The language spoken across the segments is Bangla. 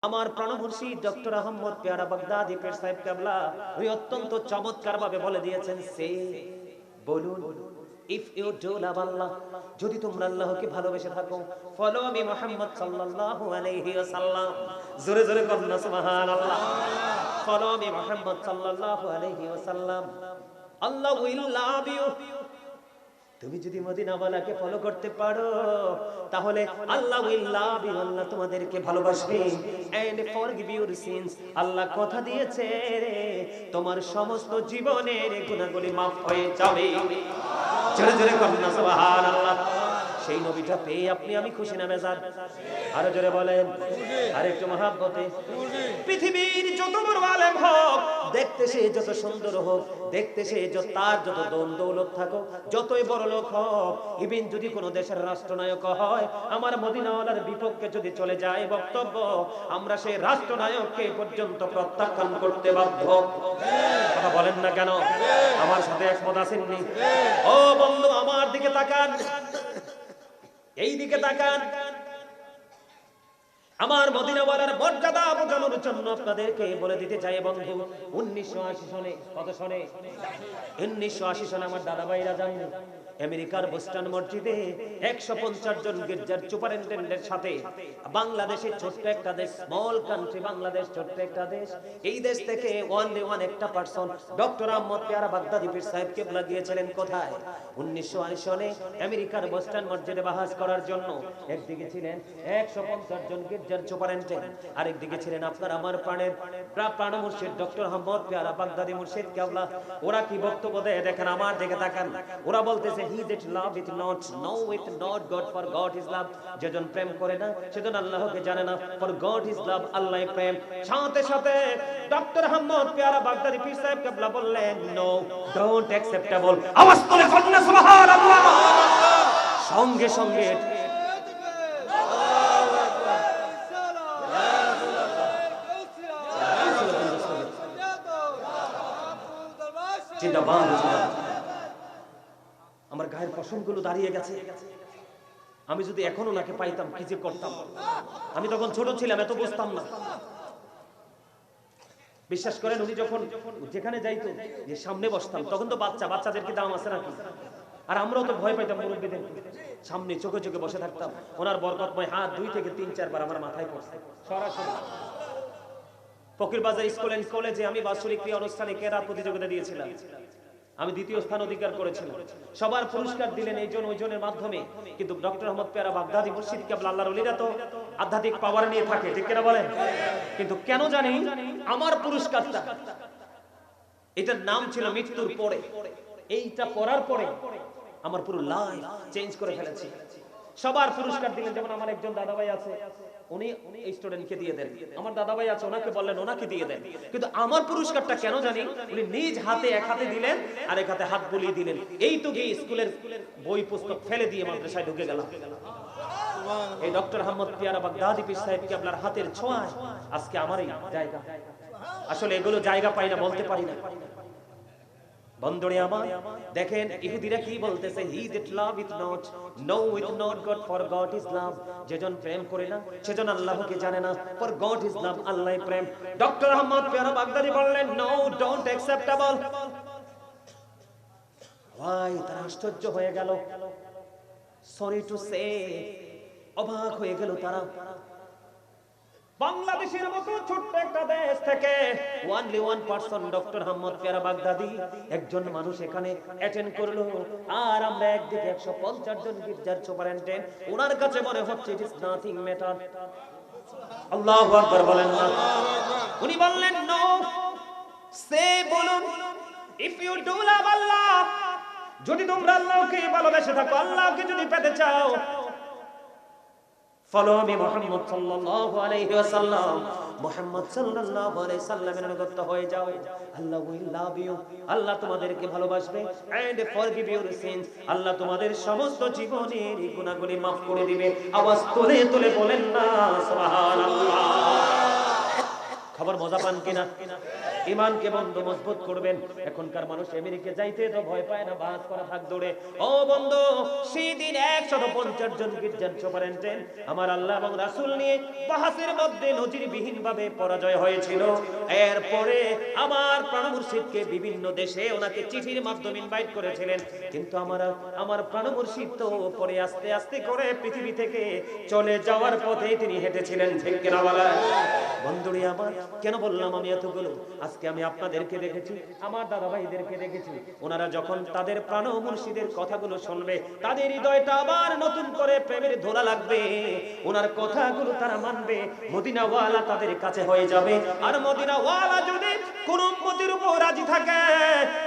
আমার প্রাণমর্ষী ডক্টর আহমদ পেয়ারা বাগদাদি পীর সাহেব কেবলা উনি অত্যন্ত চমৎকার ভাবে বলে দিয়েছেন, সে বলুন, ইফ ইউ ডু লাভ আল্লাহ, যদি তোমরা আল্লাহকে ভালোবেসে থাকো, ফলো মি মুহাম্মদ সাল্লাল্লাহু আলাইহি ওয়াসাল্লাম, জোরে জোরে বলুন সুবহানাল্লাহ, ফলো মি মুহাম্মদ সাল্লাল্লাহু আলাইহি ওয়াসাল্লাম, আল্লাহ উইল লাভ ইউ। তুমি যদি মদিনাওয়ালাকে ফলো করতে পারো তাহলে আল্লাহ উইল লাভ ইউ, আল্লাহ তোমাদেরকে ভালোবাসবে, এন্ড ফরগিভ ইউর সিনস, আল্লাহ কথা দিয়েছে তোমার সমস্ত জীবনের গুনাহগুলি maaf হয়ে যাবে। জোরে জোরে বলুন সুবহানাল্লাহ। সেই নবীটা পেয়ে আপনি আমি খুশি না বেজার? আরো জোরে বলেন, আরেকটু মহাব্বতে। পৃথিবীর যত বড় আলেম হোক, দেখতে সে যত সুন্দর হোক, দেখতে সে তার যত দন দৌলত থাকুক, যতই বড় লোক হোক, ইভেন যদি কোনো দেশের রাষ্ট্রনায়ক হয়, আমার মদিনাওয়ালার বিপক্ষে যদি চলে যায় বক্তব্য, আমরা সেই রাষ্ট্রনায়ককে পর্যন্ত প্রত্যাখ্যান করতে বাধ্য। কথা বলেন না কেন? আমার সাথে একমত আছেননি? ও বন্ধু, আমার দিকে তাকান, এই দিকে তাকান। আমার মদিনাওয়ালার মর্যাদা বোঝানোর জন্য আপনাদেরকে বলে দিতে চাই বন্ধু, 1980 সনে, কত সনে? 1980 সনে আমার দাদা ভাইরা জানেন আমেরিকার বোস্টন মসজিদে 150 জন গির্জার সুপারিনটেন্ডেন্টের সাথে বাংলাদেশের ছোট্ট একটা দেশ, স্মল কান্ট্রি বাংলাদেশ, ছোট্ট একটা দেশ, এই দেশ থেকে ওয়ানলি ওয়ান একটা পারসন ডক্টর আহমদ পেয়ারা বাগদাদি পীর সাহেব কেবলা গিয়েছিলেন কোথায়? 1980 সনে আমেরিকার বোস্টন মসজিদে বাহাস করার জন্য। একদিকে ছিলেন 150 জন গির্জার সুপারিনটেন্ডেন্ট, আরেকদিকে ছিলেন আপনার আমার প্রাণ মুর্শিদ ডক্টর আহমদ পেয়ারা বাগদাদি মুর্শিদ কেবলা। ওরা কি বক্তব্য দেয় দেখেন, আমার দিকে তাকান। ওরা বলতেছে, he that love it not know it not God, for God is love, যেজন প্রেম করে না সেজন আল্লাহকে জানে না, for God is love, Allah প্রেম। সাথে সাথে ডক্টর আহমদ পেয়ারা বাগদাদি পীর সাহেব কেবলা বললেন, no don't acceptable, আওয়াজ করে বলুন সুবহানাল্লাহ। সঙ্গে সঙ্গে জিন্দাবাদ, আমার গায়ের পশমগুলো দাঁড়িয়ে গেছে। আমি যদি এখন ওনাকে পাইতাম কি যে করতাম। আমি তখন ছোট ছিলাম, এত বুঝতাম না। বিশ্বাস করেন, উনি যখন যেখানে যাইতো, যে সামনে বসতাম, তখন তো বাচ্চাদের কি দাম আছে নাকি? আর আমরাও তো ভয় পাইতাম মুরব্বীদের সামনে, চোখে চোখে বসে থাকতাম। ওনার বরকতময় হাত 2 থেকে 3-4 বার আমার মাথায় পড়ছে সরাসরি। ফকিরবাজার স্কুল এন্ড কলেজে আমি বাৎসরিক ক্রীড়া অনুষ্ঠানে কেরাত প্রতিযোগিতা দিয়েছিলাম। আমি 2য় স্থান অধিকার করেছিলাম। সবার পুরস্কার দিলেন এইজন ওইজনের মাধ্যমে, কিন্তু ডক্টর আহমদ পেয়ারা বাগদাদি মুর্শিদ কেবলা, আল্লাহর ওলিরা তো আধ্যাত্মিক পাওয়ার নিয়ে থাকে, ঠিক কিনা বলেন? কিন্তু কেন জানি আমার পুরস্কারটা, এটার নাম ছিল মৃত্যুর পরে। এইটা পড়ার পরে আমার পুরো লাইফ চেঞ্জ করে ফেলেছে। সবার পুরস্কার দিলেন, যেমন আমার একজন দাদাভাই আছে, উনি এই স্টুডেন্টকে দিয়ে দেন। আমার দাদাভাই আছে, ওনাকে বললেন ওনাকে দিয়ে দেন। কিন্তু আমার পুরস্কারটা কেন জানি উনি নিজ হাতে, এক হাতে দিলেন আর এক হাতে হাত বুলিয়ে দিলেন। এই তো গিয়ে স্কুলের বই পুস্তক ফেলে দিয়ে মাদ্রাসায় ঢুকে গেলাম। এই ডক্টর আহমদ পেয়ারা বাগদাদি পীর সাহেব কেবলার হাতের ছোঁয়ায় আজকে আমারই জায়গা। আসলে এগুলো জায়গা পাই না, বলতে পারি না। বন্ধুরে আমার, দেখেন ইহুদিরা কি বলতেছে, he that love it not know it not God, for God is love, যেজন প্রেম করে না সেজন আল্লাহকে জানে না, for God is love, Allah প্রেম। ডক্টর আহমদ পেয়ারা বাগদাদি বললেন, no don't acceptable। ভাই, তারা আশ্চর্য হয়ে গেল, সরি টু সে, অবাক হয়ে গেল তারা। বাংলাদেশের মতো ছোট্ট একটা দেশ থেকে only one person doctor Ahmad Peyara Baghdadi একজন মানুষ এখানে অ্যাটেন্ড করলো, আর আমরা একদিকে 150 জন গির্জার সুপারিনটেন্ডেন্ট। ওনার কাছে মনে হচ্ছে ইট ইজ নাথিং ম্যাটার। আল্লাহু আকবার বলেন না? উনি বললেন, নো সে বলুন, ইফ ইউ ডু লাভ আল্লাহ, যদি তোমরা আল্লাহকে ভালোবেসে থাকো, আল্লাহকে যদি পেতে চাও, ফলো মি মুহাম্মদ সাল্লাল্লাহু আলাইহি ওয়াসাল্লাম, মুহাম্মদ সাল্লাল্লাহু আলাইহি সাল্লামের অনুগত হয়ে যাও, আল্লাহ উইল লাভ ইউ, আল্লাহ তোমাদেরকে ভালোবাসবে, এন্ড ফরগিভ ইউর সিনস, আল্লাহ তোমাদের সমস্ত জীবনের গুনাহগুলি maaf করে দিবে। আওয়াজ তুলে তুলে বলেন না সুবহানাল্লাহ। খবর মজা পান কিনা? ঈমানকে বন্ধু মজবুত করবেন। এখনকার মানুষ আমেরিকা যাইতে তো ভয় পায় না, বাস করা থাক দৌড়ে। ও বন্ধু, সেদিন 150 জন গির্জার সুপারিনটেন্ডেন্ট আমার আল্লাহ এবং রাসূল নিয়ে বাহাসের মধ্যে নজিরবিহীন ভাবে পরাজয় হয়েছিল। এরপরে আমার প্রাণ মুর্শিদকে বিভিন্ন দেশে ওনাকে চিঠির মাধ্যমে ইনভাইট করেছিলেন, কিন্তু আমার প্রাণ মুর্শিদ তো পরে আস্তে আস্তে করে পৃথিবী থেকে চলে যাওয়ার পথে তিনি হেঁটেছিলেন। ঠিক কিনা বলেন বন্ধুরি আমার? কেন বললাম আমি এতগুলো? আজকে আমি আপনাদেরকে দেখেছি, আমার দাদা ভাইদেরকে দেখেছি, ওনারা যখন তাদের প্রাণ মুর্শিদের কথাগুলো শুনবে তাদের হৃদয়টা আবার নতুন করে প্রেমের ধোলা লাগবে, ওনার কথাগুলো তারা মানবে, মদিনাওয়ালা তাদের কাছে হয়ে যাবে। আর মদিনাওয়ালা যদি কোন উম্মতের উপর রাজি থাকে,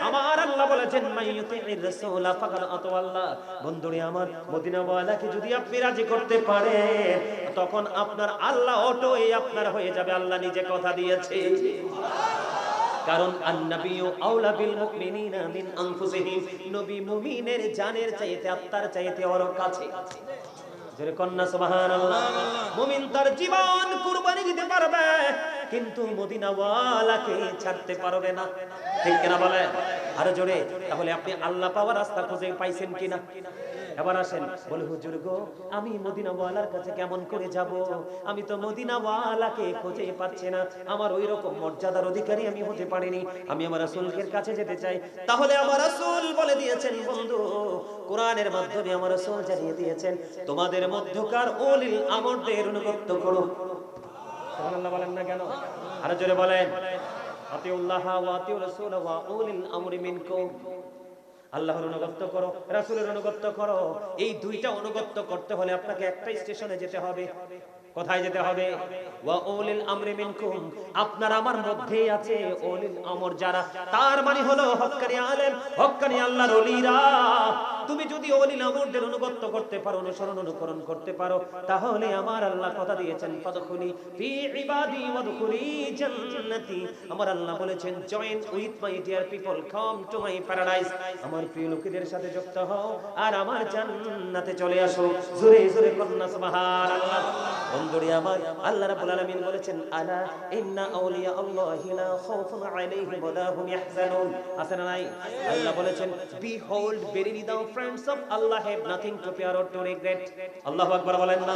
আমার আল্লাহ বলেছেন মাইয়ুতির রাসূলা ফাকাদ আতাআল্লাহ। বন্ধুরে আমার, মদিনাওয়ালাকে যদি আপনি রাজি করতে পারেন, তখন আপনার আল্লাহ অটোই আপনার হয়ে যাবে। আল্লাহ নিজে কথা দিয়েছে, কারণ আন-নাবিয়্যু আওলা বিল মুমিনিনা মিন আনফুসিহিম, নবী মুমিনের জানের চাইতে আত্মার চাইতে ওর কাছে। জোরে কন্না সুবহানাল্লাহ। মুমিন তার জীবন কুরবানি দিতে পারবে, কিন্তু মদিনাওয়ালাকে ছাড়তে পারবে না। ঠিক কিনা বলেন? আরো জোরে। তাহলে আপনি আল্লাহ পাওয়ার রাস্তা খুঁজে পাইছেন কিনা? এবার আসেন, বলে হুজুর গো, আমি মদিনাওয়ালার কাছে কেমন করে যাব? আমি তো মদিনাওয়ালাকে খুঁজে পাচ্ছি না, আমার ওই রকম মর্যাদার অধিকারী আমি হতে পারিনি, আমি আমার রাসূলের কাছে যেতে চাই। তাহলে আমার রাসূল বলে দিয়েছেন বন্ধু, কোরআনের মাধ্যমে আমার রাসূল জানিয়ে দিয়েছেন, তোমাদের মধ্যকার উলিল আমরদের অনুগত করো। সুবহানাল্লাহ বলেন না কেন? আরো জোরে বলেন, আতিউল্লাহ ওয়া আতিউর রাসূল ওয়া উলিল আমরি মিনকুম। আল্লাহর অনুগত করো, রাসূলের অনুগত করো। এই দুইটা অনুগত করতে হলে আপনাকে একটা স্টেশনে যেতে হবে। কোথায় যেতে হবে? ওয়া উলিল আমরি মিনকুম, আপনার আমার মধ্যেই আছে উলিল আমর যারা, তার মানে হলো হক্কানি আলেম, হক্কানি আল্লাহর ওলিরা। তুমি যদি উলিল আমরদের অনুগত করতে পারো, অনুসরণ অনুকরণ করতে পারো, তাহলে আমার আল্লাহ কথা দিয়েছেন ফাদখুলি ফি ইবাদি ওয়াদখুলি জান্নাতি। আমার আল্লাহ বলেছেন, join with my dear people, come to my paradise. আমার প্রিয় লোকেদের সাথে যুক্ত হও আর আমার জান্নাতে চলে আসো। জোরে জোরে কন্না সুবহানাল্লাহ। বন্ধুরে আমার, আল্লাহ রাব্বুল আলামিন বলেছেন, আলা ইন্না আউলিয়া আল্লাহি লা খাউফুন আলাইহিম ওয়া লা হুম ইয়াহজানুন। আছে না নাই? আল্লাহ বলেছেন, behold verily the friends of Allah have nothing to fear or to regret. আল্লাহু আকবার বলেন না?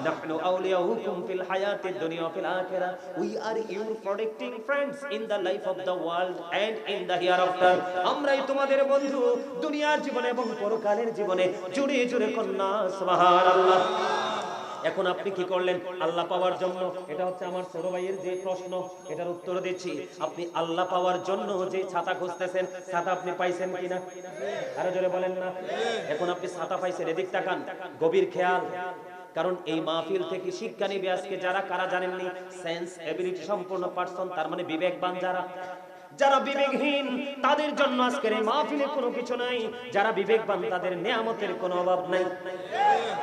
নাহনু আউলিয়াউকুম ফিল হায়াতিদ দুনিয়া ওয়া feel আখিরাহ, we are your protecting friends in the life of the world and in the hereafter. আমরাই তোমাদের বন্ধু দুনিয়ার জীবনে এবং পরকালের জীবনে। জুড়ে জুড়ে কন্না সুবহানাল্লাহ। এখন আপনি কি করলেন আল্লাহ পাওয়ার জন্য? এটা হচ্ছে আমার ছোট ভাইয়ের যে প্রশ্ন, এটার উত্তর দিচ্ছি। আপনি আল্লাহ পাওয়ার জন্য যে ছাতা খুঁজতেছেন, ছাতা আপনি পাইছেন কিনা? আরো জোরে বলেন না? এখন আপনি ছাতা পাইছেন, এদিক তাকান, গভীর খেয়াল। কারণ এই মাহফিল থেকে শিক্ষা নিবে আজকে যারা, কারা জানেননি? সেন্স এবিলিটি সম্পন্ন পারসন, তার মানে বিবেকবান যারা। যারা বিবেকহীন তাদের জন্য আজকের এই মাহফিলে কোনো কিছু নাই, যারা বিবেকবান তাদের নিয়ামতের কোনো অভাব নাই।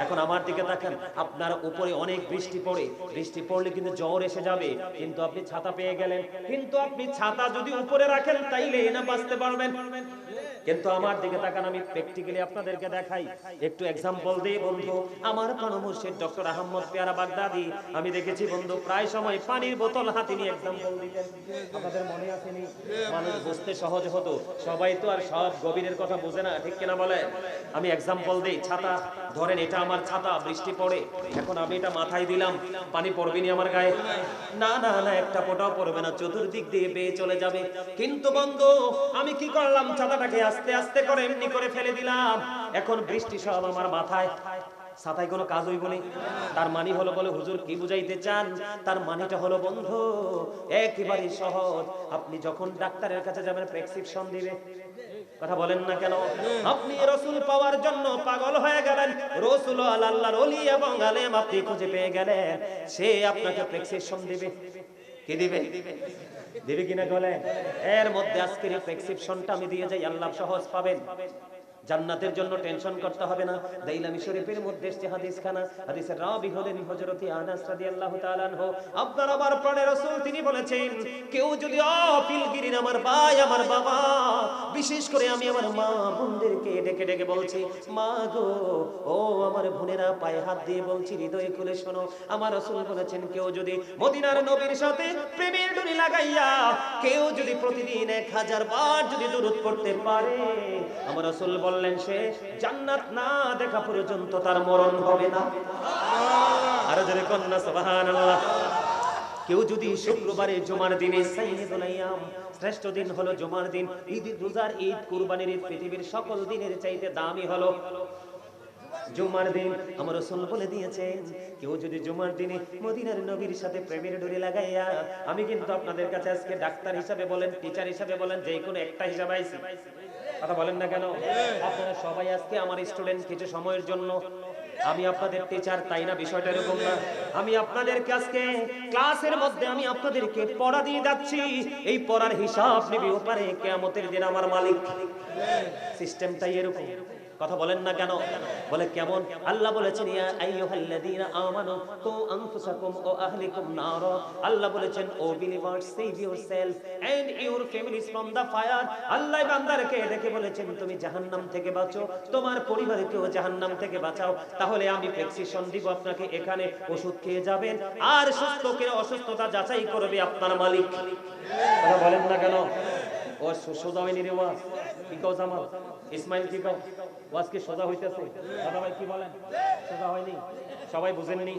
এখন আমার দিকে তাকান, আপনার উপরে অনেক বৃষ্টি পড়ে, বৃষ্টি পড়লে কিন্তু জ্বর এসে যাবে, কিন্তু আপনি ছাতা পেয়ে গেলেন। কিন্তু আপনি ছাতা যদি উপরে রাখেন তাইলে না বাঁচতে পারবেন। কিন্তু আমার দিকে তাকান, আমি প্র্যাকটিক্যালি আপনাদেরকে দেখাই, একটু এক্সাম্পল দিই বন্ধু। আমার প্রাণ মুর্শিদ ডক্টর আহমদ পেয়ারা বাগদাদি, আমি দেখেছি বন্ধু প্রায় সময় পানির বোতল হাতে নিয়ে এক্সাম্পল দিতেন। আপনাদের মনে আসেনি? মানুষ বুঝতে সহজ হতো, সবাই তো আর সব গভীরের কথা বোঝে না, ঠিক কিনা বলে? আমি এক্সাম্পল দিই, ছাতা ধরেন, এটা আমার ছাতা, বৃষ্টি পড়ে, এখন আমি এটা মাথায় দিলাম, পানি পড়বে নি আমার গায়ে? না না না, একটা ফোঁটাও পড়বে না, চতুর্দিক দিয়ে বেয়ে চলে যাবে। কিন্তু বন্ধু আমি কি করলাম? ছাতাটাকে আস্তে আস্তে করে এমনি করে ফেলে দিলাম, এখন বৃষ্টি সব আমার মাথায়। ছাতায় কোনো কাজ হইব না। তার মানে হলো, বলে হুজুর কি বুঝাইতে চান? তার মানেটা হলো বন্ধু একেবারে সহজ। আপনি যখন ডাক্তারের কাছে যাবেন, প্রেসক্রিপশন দিবে, কথা বলেন না কেন? আপনি রাসূল পাওয়ার জন্য পাগল হয়ে গেলেন, রাসূল আল্লাহর ওলি এবং আলেম আপনি খুঁজে পেয়ে গেলেন, সে আপনাকে প্রেসক্রিপশন দিবে। কি দিবে? দিবে কিনা বলেন? এর মধ্যে আজকের প্রেসক্রিপশনটা আমি দিয়ে যাই, আল্লাহ সহজ পাবেন। জান্নাতের জন্য টেনশন করতে হবে না। দাইলামি শরীফের মধ্যে এসেছে হাদিস খানা, হাদিসের রাবি হলেন হযরত আনাস রাদিয়াল্লাহু তাআলা আনহু। আপনার আমার প্রাণের রাসূল তিনি বলেছেন, কেউ যদি অপিলগিরির আমার ভাই আমার বাবা, বিশেষ করে আমি আমার মা বোনদেরকে ডেকে ডেকে বলছি, মা গো ও আমার বোনেরা, পায়ে হাত দিয়ে বলছি, হৃদয় খুলে শোনো, আমার রাসূল বলেছেন, কেউ যদি মদিনার নবীর সাথে প্রেমের ডুরি লাগাইয়া কেউ যদি প্রতিদিন 1000 বার যদি দুরূদ পড়তে পারে, আমার রাসূল বললেন সে জান্নাত না দেখা পর্যন্ত তার মরণ হবে না। আর জোরে কন্না সুবহানাল্লাহ। কেউ যদি শুক্রবারে জুমার দিনে সাইয়্যিদুল আইয়াম, শ্রেষ্ঠ দিন হলো জুমার দিন, ঈদ, রোজার ঈদ, কুরবানির ঈদ, পৃথিবীর সকল দিনের চাইতে দামি হলো জুমার দিন। আমার রাসূল বলে দিয়েছেন, কেউ যদি জুমার দিনে মদিনার নবীর সাথে প্রেমের ডোরি লাগাইয়া, আমি কিন্তু আপনাদের কাছে আজকে ডাক্তার হিসাবে বলেন, টিচার হিসাবে বলেন, যে কোনো একটা হিসাবে আইছি, কথা বলেন না কেন? আপনারা সবাই আজকে আমার স্টুডেন্ট, কিছু সময়ের জন্য আমি আপনাদের টিচার, তাই না? বিষয়টা এরকম না। আমি আপনাদেরকে আজকে ক্লাসের মধ্যে আমি আপনাদেরকে পড়া দিয়ে যাচ্ছি, এই পড়ার হিসাব নেবে ওপারে কিয়ামতের দিন আমার মালিক। সিস্টেমটাই এরকম, কথা বলেন না কেন? বলে কেমন? আল্লাহ বলেছেন, ইয়া আইয়ুহাল্লাযীনা আমানু কু আনফুসাকুম ওয়া আহলিকুম নার। আল্লাহ বলেছেন, O believers, save yourself and your families from the fire. Allah বান্দারকে ডেকে বলেছেন, তুমি জাহান্নাম থেকে বাঁচো, তোমার পরিবারকেও জাহান্নাম থেকে বাঁচাও। তাহলে আমি প্রেসক্রিপশন দিব আপনাকে, এখানে ওষুধ খেয়ে যাবেন, আর সুস্থকে অসুস্থতা যাচাই করবে আপনার মালিক। কথা বলেন না কেন? ও সোজা হয়নি রে ওয়াজ, কি কও জামাল ইসমাইল, কি কও ওয়াজ কি সোজা হইতেছে? দাদা ভাই কি বলেন, সোজা হয়নি? সবাই বুঝেননি?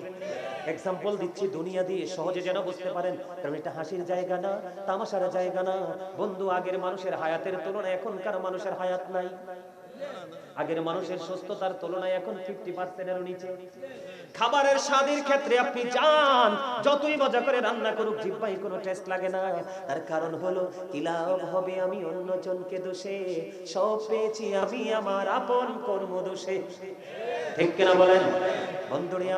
এক্সাম্পল দিচ্ছি দুনিয়া দিয়ে, সহজে যেন বুঝতে পারেন, কারণ এটা হাসির জায়গা না, তামাশার জায়গা না। বন্ধু, আগের মানুষের হায়াতের তুলনায় এখনকার মানুষের হায়াত নাই। আগের মানুষের সুস্থতার তুলনায় এখন 50% এর নিচে। খাবারের স্বাদের ক্ষেত্রে আপনি যান, যতই মজা করে রান্না করুক, জিহ্বায় কোনো টেস্ট লাগে না। তার কারণ হলো, কি লাভ হবে আমি অন্যজনকে দোষে, সব পেয়েছি আমি আমার আপন কর্ম দোষে। ঠিক কিনা বলেন? বন্ধুরে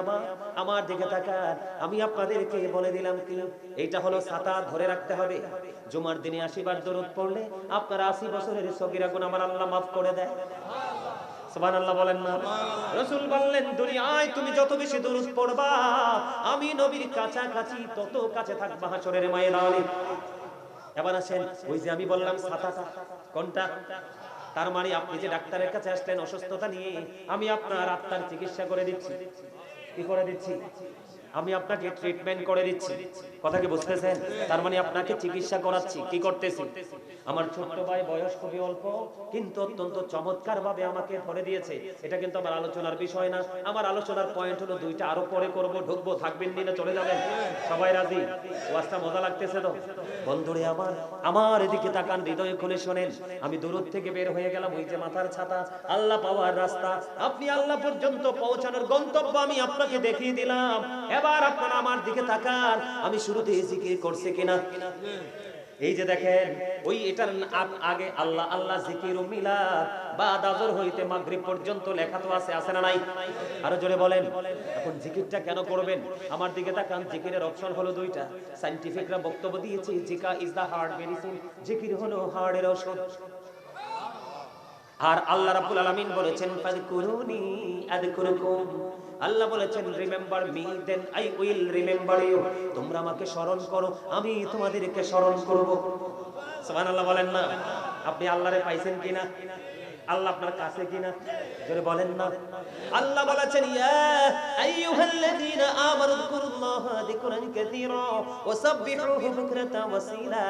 আমার দিকে তাকান, আমি আপনাদেরকে বলে দিলাম কি, এইটা হলো ছাতা, ধরে রাখতে হবে। জুমার দিনে 80 বার দরুদ পড়লে আপনার 80 বছরের সগীরা গুনাহ আমার আল্লাহ মাফ করে দেয়। সুবহানাল্লাহ বলেন না? রাসূল বললেন, দুনিয়ায় তুমি যত বেশি দরুদ পড়বা, আমি নবীর কাছাকাছি তত কাছে থাকবা হাশরের ময়দানে। এবার আসেন, ওই যে আমি বললাম ছাতাটা, কোনটা? তার মানে আপনি যে ডাক্তারের কাছে আসলেন অসুস্থতা নিয়ে, আমি আপনার আত্মার চিকিৎসা করে দিচ্ছি। কি করে দিচ্ছি? আমি আপনাকে ট্রিটমেন্ট করে দিচ্ছি। কথা কি বুঝতেছেন? তার মানে আপনাকে চিকিৎসা করাচ্ছি। কি করতেছি? আমার ছোট্ট ভাই বয়স খুবই অল্প, কিন্তু অত্যন্ত চমৎকার ভাবে আমাকে ধরে দিয়েছে। এটা কিন্তু আমার আলোচনার বিষয় না। আমার আলোচনার পয়েন্ট হলো দুইটা, আরো পরে করব। ঢুকবো, থাকবেন না চলে যাবেন? সবাই রাজি? ওয়াজটা মজা লাগতেছে তো? বন্ধুরে আমার এদিকে তাকান, হৃদয়ে খুলে শোনেন। আমি দূর থেকে বের হয়ে গেলাম, ওই যে মাথার ছাতা, আল্লাহ পাওয়ার রাস্তা, আপনি আল্লাহ পর্যন্ত পৌঁছানোর গন্তব্য আমি আপনাকে দেখিয়ে দিলাম। এবার আপনারা আমার দিকে তাকান, আমি শুরুতে জিকির করছি কিনা? এই যে দেখেন, ওই এটার আগে আল্লাহ আল্লাহ জিকির ও মিলাদ বাদ আসর হইতে মাগরিব পর্যন্ত লেখা তো আছে না নাই? আরো জোরে বলেন। এখন জিকিরটা কেন করবেন? আমার দিকে তাকান, জিকিরের অপশন হলো দুইটা। সায়েন্টিফিকরা বক্তব্য দিয়েছে, জিকির ইজ দা হার্ট মেডিসিন, জিকির হলো হার্টের ঔষধ। আর আল্লাহ রাব্বুল আলামিন বলেছেন, ফাযকুরুনি আযকুরুকুম। আল্লাহ বলেছেন, remember me then I will remember you. তোমরা আমাকে স্মরণ করো, আমি তোমাদেরকে স্মরণ করব। সুবহানাল্লাহ বলেন না? আপনি আল্লাহরে পাইছেন কিনা? আল্লাহ আপনার কাছে কিনা? জোরে বলেন না? আল্লাহ বলেছেন, ইয়া আইয়ুহাল্লাযীনা আমানু যিকুরুল্লাহা যিকরান কাসীরা ওয়া সাব্বিহুহু বুকরাতান ওয়া আসীলা।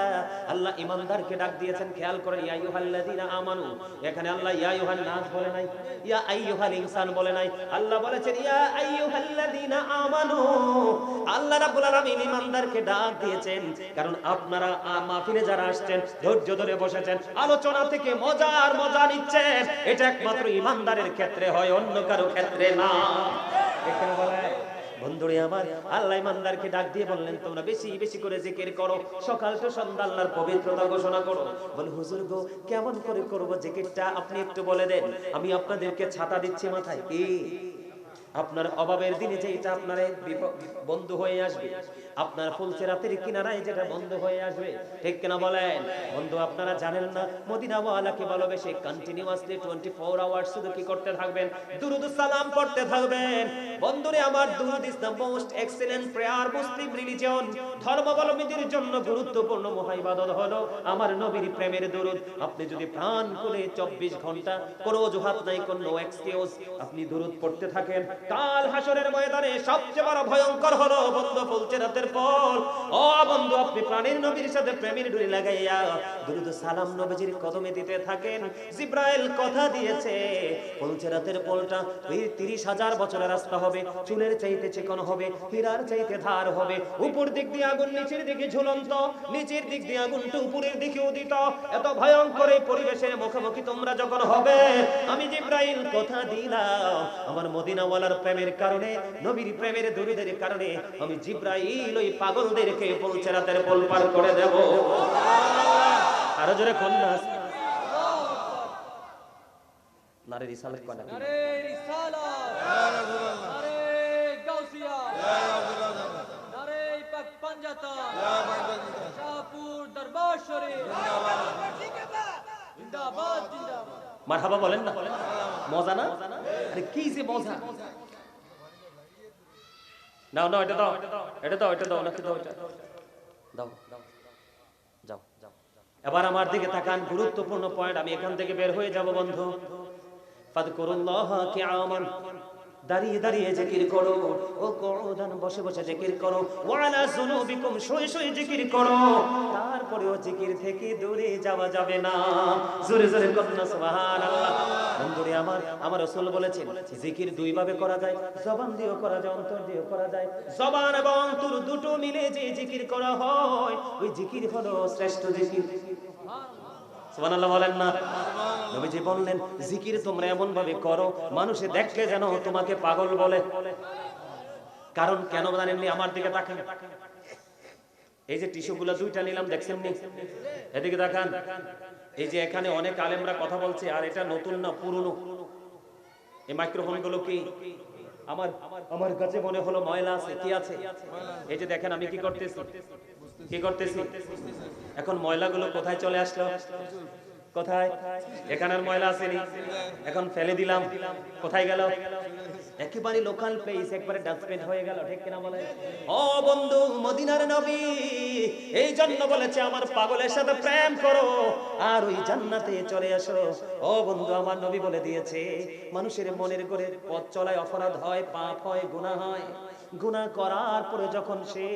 আল্লাহ ঈমানদারকে ডাক দিয়েছেন, খেয়াল করেন, ইয়া আইয়ুহাল্লাযীনা আমানু। এখানে আল্লাহ ইয়া আইয়ুহান নাস বলে নাই, ইয়া আইয়ুহাল ইনসান বলে নাই। আল্লাহ বলেছেন, ইয়া আইয়ুহাল্লাযীনা আমানু। আল্লাহ রাব্বুল আলামিন ঈমানদারকে ডাক দিয়েছেন, কারণ আপনারা মাহফিলে যারা আসছেন, ধৈর্য ধরে বসেছেন, আলোচনা থেকে মজার মজা নিচ্ছেন, এটা একমাত্র ঈমানদারের ক্ষেত্রে হয়, অন্য কারো ক্ষেত্রে না। এখানে বলে, বন্ধুরে আমার, আল্লাহ ঈমানদারকে ডাক দিয়ে বললেন, তোমরা বেশি বেশি করে জিকির করো, সকাল তো সন্ধ্যা আল্লাহর পবিত্রতা ঘোষণা করো। বলে, হুজুর গো, কেমন করে করব জিকিরটা? আপনি একটু বলে দেন, আমি আপনাদেরকে ছাতা দিচ্ছি মাথায়। কি আপনার অভাবের দিনে যে এটা আপনার বন্ধু হয়ে আসবে, আপনার ফুলসেরাতের কিনারায় যেটা বন্ধ হয়ে আসবে, ঠিক কিনা বলেন? বন্ধু আপনারা জানেন না, মদিনাওয়ালাকে ভালোবেসে কন্টিনিউয়াসলি 24 আওয়ার্স শুধু কি করতে থাকবেন? দুরুদ সালাম পড়তে থাকবেন। বন্ধুরে আমার, দুরুদ is the most excellent prayer. Muslim religion ধর্মাবলম্বীদের জন্য গুরুত্বপূর্ণ মহাইবাদত হলো আমার নবীর প্রেমের দুরুদ। আপনি যদি প্রাণ খুলে 24 ঘন্টা কোনো অজুহাত নাই, কোনো এক্সকিউজ, আপনি দুরুদ পড়তে থাকেন, কাল হাসরের ময়দানে সবচেয়ে বড় ভয়ঙ্কর হলো বন্ধু ফুলসেরাতের পর। ও বন্ধু, আপনি প্রাণের নবীর সাথে প্রেমের ডুরি লাগাইয়া দুরুদ সালাম নবীজির কদমে দিতে থাকেন। জিব্রাইল কথা দিয়েছে, ফুলসেরাতের পোলটা ওই 30,000 বছরের রাস্তা হবে, চুলের চাইতে চিকন হবে, হীরার চাইতে ধার হবে, উপর দিক দিয়ে আগুন, নিচের দিকে ঝুলন্ত, নিচের দিক দিয়ে আগুনটা উপরের দিকে উদিত। এত ভয়ঙ্কর এই পরিবেশের মুখোমুখি তোমরা যখন হবে, আমি জিব্রাইল কথা দিলাম, আমার মদিনাওয়ালার প্রেমের কারণে, নবীর প্রেমের দুরুদের কারণে আমি জিব্রাইল ওই পাগলদেরকে ফুলসেরাতের পোল পার করে দেব। আরো জোরে কন্যা নারে রিসালাত কন্যা, নারে রিসালাত, নারে গাউসিয়া, নারে পাক পাঞ্জাতা, শাহপুর দরবার শরীফ জিন্দাবাদ, জিন্দাবাদ। মারহাবা বলেন না, মজা না? আরে কি যে মজা! নাও নাও, এটা দাও, এটা দাও, এটা দাও, নাকি দাও, এটা দাও, যাও যাও। এবার আমার দিকে তাকান, গুরুত্বপূর্ণ পয়েন্ট, আমি এখান থেকে বের হয়ে যাব বন্ধু। ফাযকুরুল্লাহ কিয়ামান, দাঁড়িয়ে দাঁড়িয়ে জিকির করো, ও কুউদান, বসে বসে জিকির করো, ওয়া আলা যুনুবিকুম, শুয়ে শুয়ে জিকির করো। তারপরেও জিকির থেকে দূরে যাওয়া যাবে না। জোরে জোরে কন্যা সুবহানাল্লাহ। বন্ধুরে আমার, আমার রাসূল বলেছেন জিকির দুই ভাবে করা যায়, জবান দিয়েও করা যায়, অন্তর দিয়েও করা যায়। জবান এবং অন্তর দুটো মিলে যে জিকির করা হয়, ওই জিকির হলো শ্রেষ্ঠ জিকির। সুবহানাল্লাহ বলেন না? নবীজি বললেন জিকির তোমরা এমন ভাবে করো মানুষে দেখলে যেন তোমাকে পাগল বলে। কারণ কেন জানেননি? আমার দিকে তাকান, এই যে টিস্যুগুলো দুইটা নিলাম, দেখছেন নি? এদিকে তাকান, এই যে এখানে অনেক আলেমরা কথা বলছে, আর এটা নতুন না পুরনো। এই মাইক্রোফোন গুলো কি আমার আমার কাছে মনে হলো ময়লা আছে। কি আছে? এই যে দেখেন আমি কি করতেছি, কি করতেছি। এখন ময়লাগুলো কোথায় চলে আসলো? কোথায়? এখানের ময়লা আসেনি, এখন ফেলে দিলাম, কোথায় গেল? একেবারে লোকাল প্লেস, একবারে ডাস্টবিন হয়ে গেল, ঠিক কিনা বলে? ও বন্ধু, মদিনার নবী এই জন্য বলেছে আমার পাগলের সাথে প্রেম করো আর ওই জান্নাতে চলে আসো। ও বন্ধু, আমার নবী বলে দিয়েছে মানুষের মনের করে পথ চলায় অপরাধ হয়, পাপ হয়, গুনাহ হয়। গুনাহ করার পরে যখন সে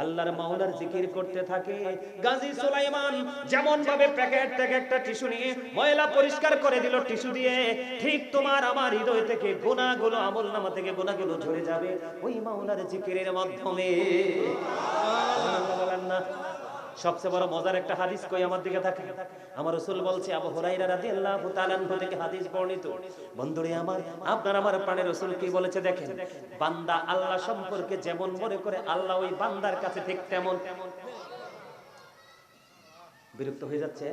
আল্লাহর মাওলার জিকির করতে থাকে, গাজী সুলাইমান যেমন ভাবে প্যাকেট থেকে একটা টিস্যু নিয়ে ময়লা পরিষ্কার করে দিল টিস্যু দিয়ে, ঠিক তোমার আমার হৃদয় থেকে গুনাহগুলো, আমলনামা থেকে গুনাহগুলো ঝরে যাবে ওই মাওলার জিকিরের মাধ্যমে। সুবহানাল্লাহ বলেন না? সবচেয়ে বড় মজার একটা হাদিস কই, আমার দিকে তাকান। আমার রাসূল বলছে, আবু হুরায়রা রাদিয়াল্লাহু তাআলা আনহু থেকে হাদিস বর্ণিত। বন্ধুরে আমার, আপনার আমার প্রাণের রাসূল কি বলেছে দেখেন, বান্দা আল্লাহ সম্পর্কে যেমন মনে করে আল্লাহ ওই বান্দার কাছে ঠিক তেমন। বিরক্ত হয়ে যাচ্ছে?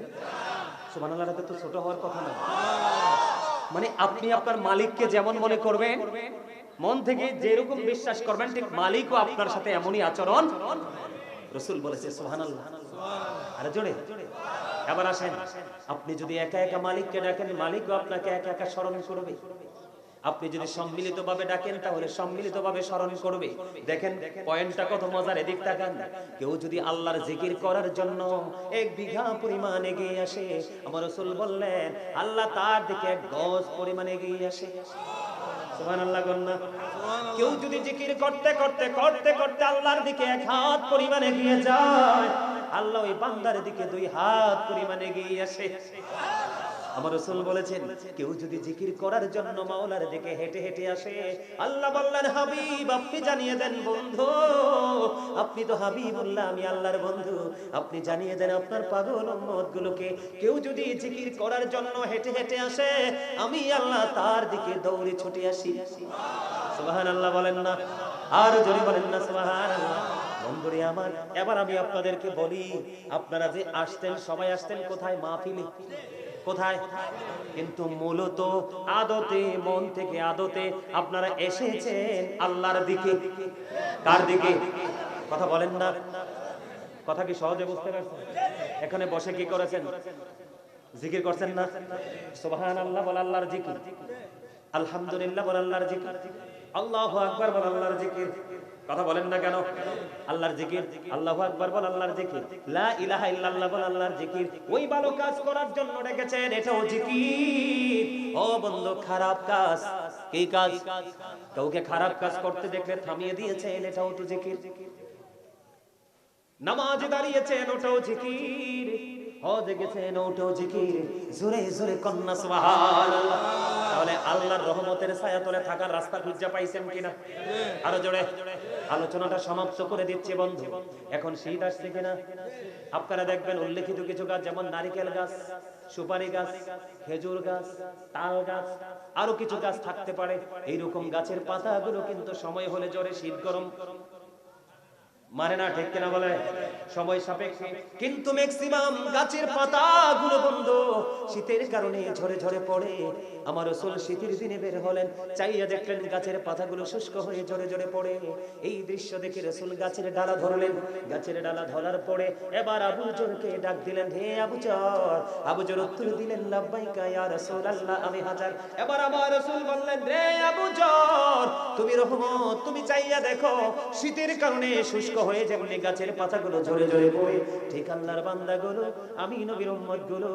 সুবহানাল্লাহ, এটা তো ছোট হওয়ার কথা না। মানে আপনি আপনার মালিককে যেমন মনে করবেন, মন থেকে যেরকম বিশ্বাস করবেন, ঠিক মালিকও আপনার সাথে এমনই আচরণ রাসূল বলেছে। সুবহানাল্লাহ, আরে জোরে। এবার আসেন, আপনি যদি একা একা মালিককে ডাকেন, মালিকও আপনাকে একা একা স্মরণ করবে। আপনি যদি সম্মিলিতভাবে ডাকেন, তাহলে সম্মিলিতভাবে স্মরণ করবে। দেখেন পয়েন্টটা কত মজার, এদিক তাকান। কেউ যদি আল্লাহর জিকির করার জন্য 1 বিঘা পরিমাণ এগিয়ে আসে, আমার রাসূল বললেন আল্লাহ তার দিকে 1 গজ পরিমাণ এগিয়ে আসে। সুবহানাল্লাহ কন্যা। কেউ যদি জিকির করতে করতে করতে করতে আল্লাহর দিকে 1 হাত পরিমাণ এগিয়ে যায়, আল্লাহ ওই বান্দার দিকে 2 হাত পরিমাণ এগিয়ে আসে। আমার রাসূল বলেছেন কেউ যদি জিকির করার জন্য মাওলার দিকে হেঁটে হেঁটে আসে, আল্লাহ বললেন হাবিব আপনি জানিয়ে দেন বন্ধু, আপনি তো হাবিবুল্লাহ, আমি আল্লাহর বন্ধু, আপনি জানিয়ে দেন আপনার পাগল উম্মতগুলোকে, কেউ যদি জিকির করার জন্য হেঁটে হেঁটে আসে, আমি আল্লাহ তার দিকে দৌড়ে ছুটে আসি। সুবহানাল্লাহ বলেন না? আর জোরে বলেন না সুবহানাল্লাহ। বন্ধুরে আমার, এবার আমি আপনাদেরকে বলি, আপনারা যে আসতেন, সবাই আসতেন কোথায়? মাহফিলে। কোথায়? কিন্তু মূলত আদতে, মন থেকে আদতে আপনারা এসেছেন আল্লাহর দিকে। কার দিকে? কথা বলেন না, কথা কি সহজে বুঝতে পারছেন? এখানে বসে কি করেছেন? জিকির করছেন না? সুবহানাল্লাহ বল আল্লাহর জিকির, আলহামদুলিল্লাহ বল আল্লাহর জিকির, আল্লাহু আকবার বল আল্লাহর জিকির। কথা বলেন না কেন? আল্লাহর জিকির, আল্লাহু আকবার বল আল্লাহর জিকির, লা ইলাহা ইল্লাল্লাহ বল আল্লাহর জিকির। ওই ভালো কাজ করার জন্য ডেকেছেন, এটাও জিকির। ও বন্ধু, খারাপ কাজ, কি কাজ? কাউকে খারাপ কাজ করতে দেখলে থামিয়ে দিয়েছেন, এটাও তো জিকির। নামাজে দাঁড়িয়েছেন, ওটাও জিকির। হজে গেছেন, ওটাও জিকির। জোরে জোরে কন্যা সুবহানাল্লাহ। তাহলে আল্লাহর রহমতের ছায়াতলে থাকার রাস্তা খুঁজে পাইছেন কিনা? আরো জোরে। আলোচনাটা সমাপ্ত করে দিচ্ছি বন্ধু। এখন শীত আসছে কিনা? আপনারা দেখবেন উল্লেখিত কিছু গাছ, যেমন নারিকেল গাছ, সুপারি গাছ, খেজুর গাছ, তাল গাছ, আরো কিছু গাছ থাকতে পারে। এইরকম গাছের পাতাগুলো কিন্তু সময় হলে জ্বরে, শীত গরম মানে না, ঠিক কিনা বলে? সময় সাপেক্ষে। কিন্তু ম্যাক্সিমাম গাছের পাতাগুলো বন্ধু শীতের কারণে ঝরে ঝরে পড়ে। আমার রাসূল শীতের দিনে বের হলেন, চাইয়া দেখলেন গাছের পাতাগুলো শুষ্ক হয়ে ঝরে ঝরে পড়ে। এই দৃশ্য দেখে রাসূল গাছের ডালা ধরলেন। গাছের ডালা ধরার পরে এবার আবু জরকে ডাক দিলেন, হে আবু জর। আবু জর উত্তর দিলেন, লাব্বাইকা ইয়া রাসূলুল্লাহ, আমি হাজার। এবার আমার রাসূল বললেন, রে আবু জর, তুমি রহমত, তুমি চাইয়া দেখো শীতের কারণে শুষ্ক হয়ে যেমনি গাছের পাতাগুলো ঝরে ঝরে পড়ে, ঠিক আল্লাহর বান্দাগুলো, আমি নবীর উম্মতগুলো,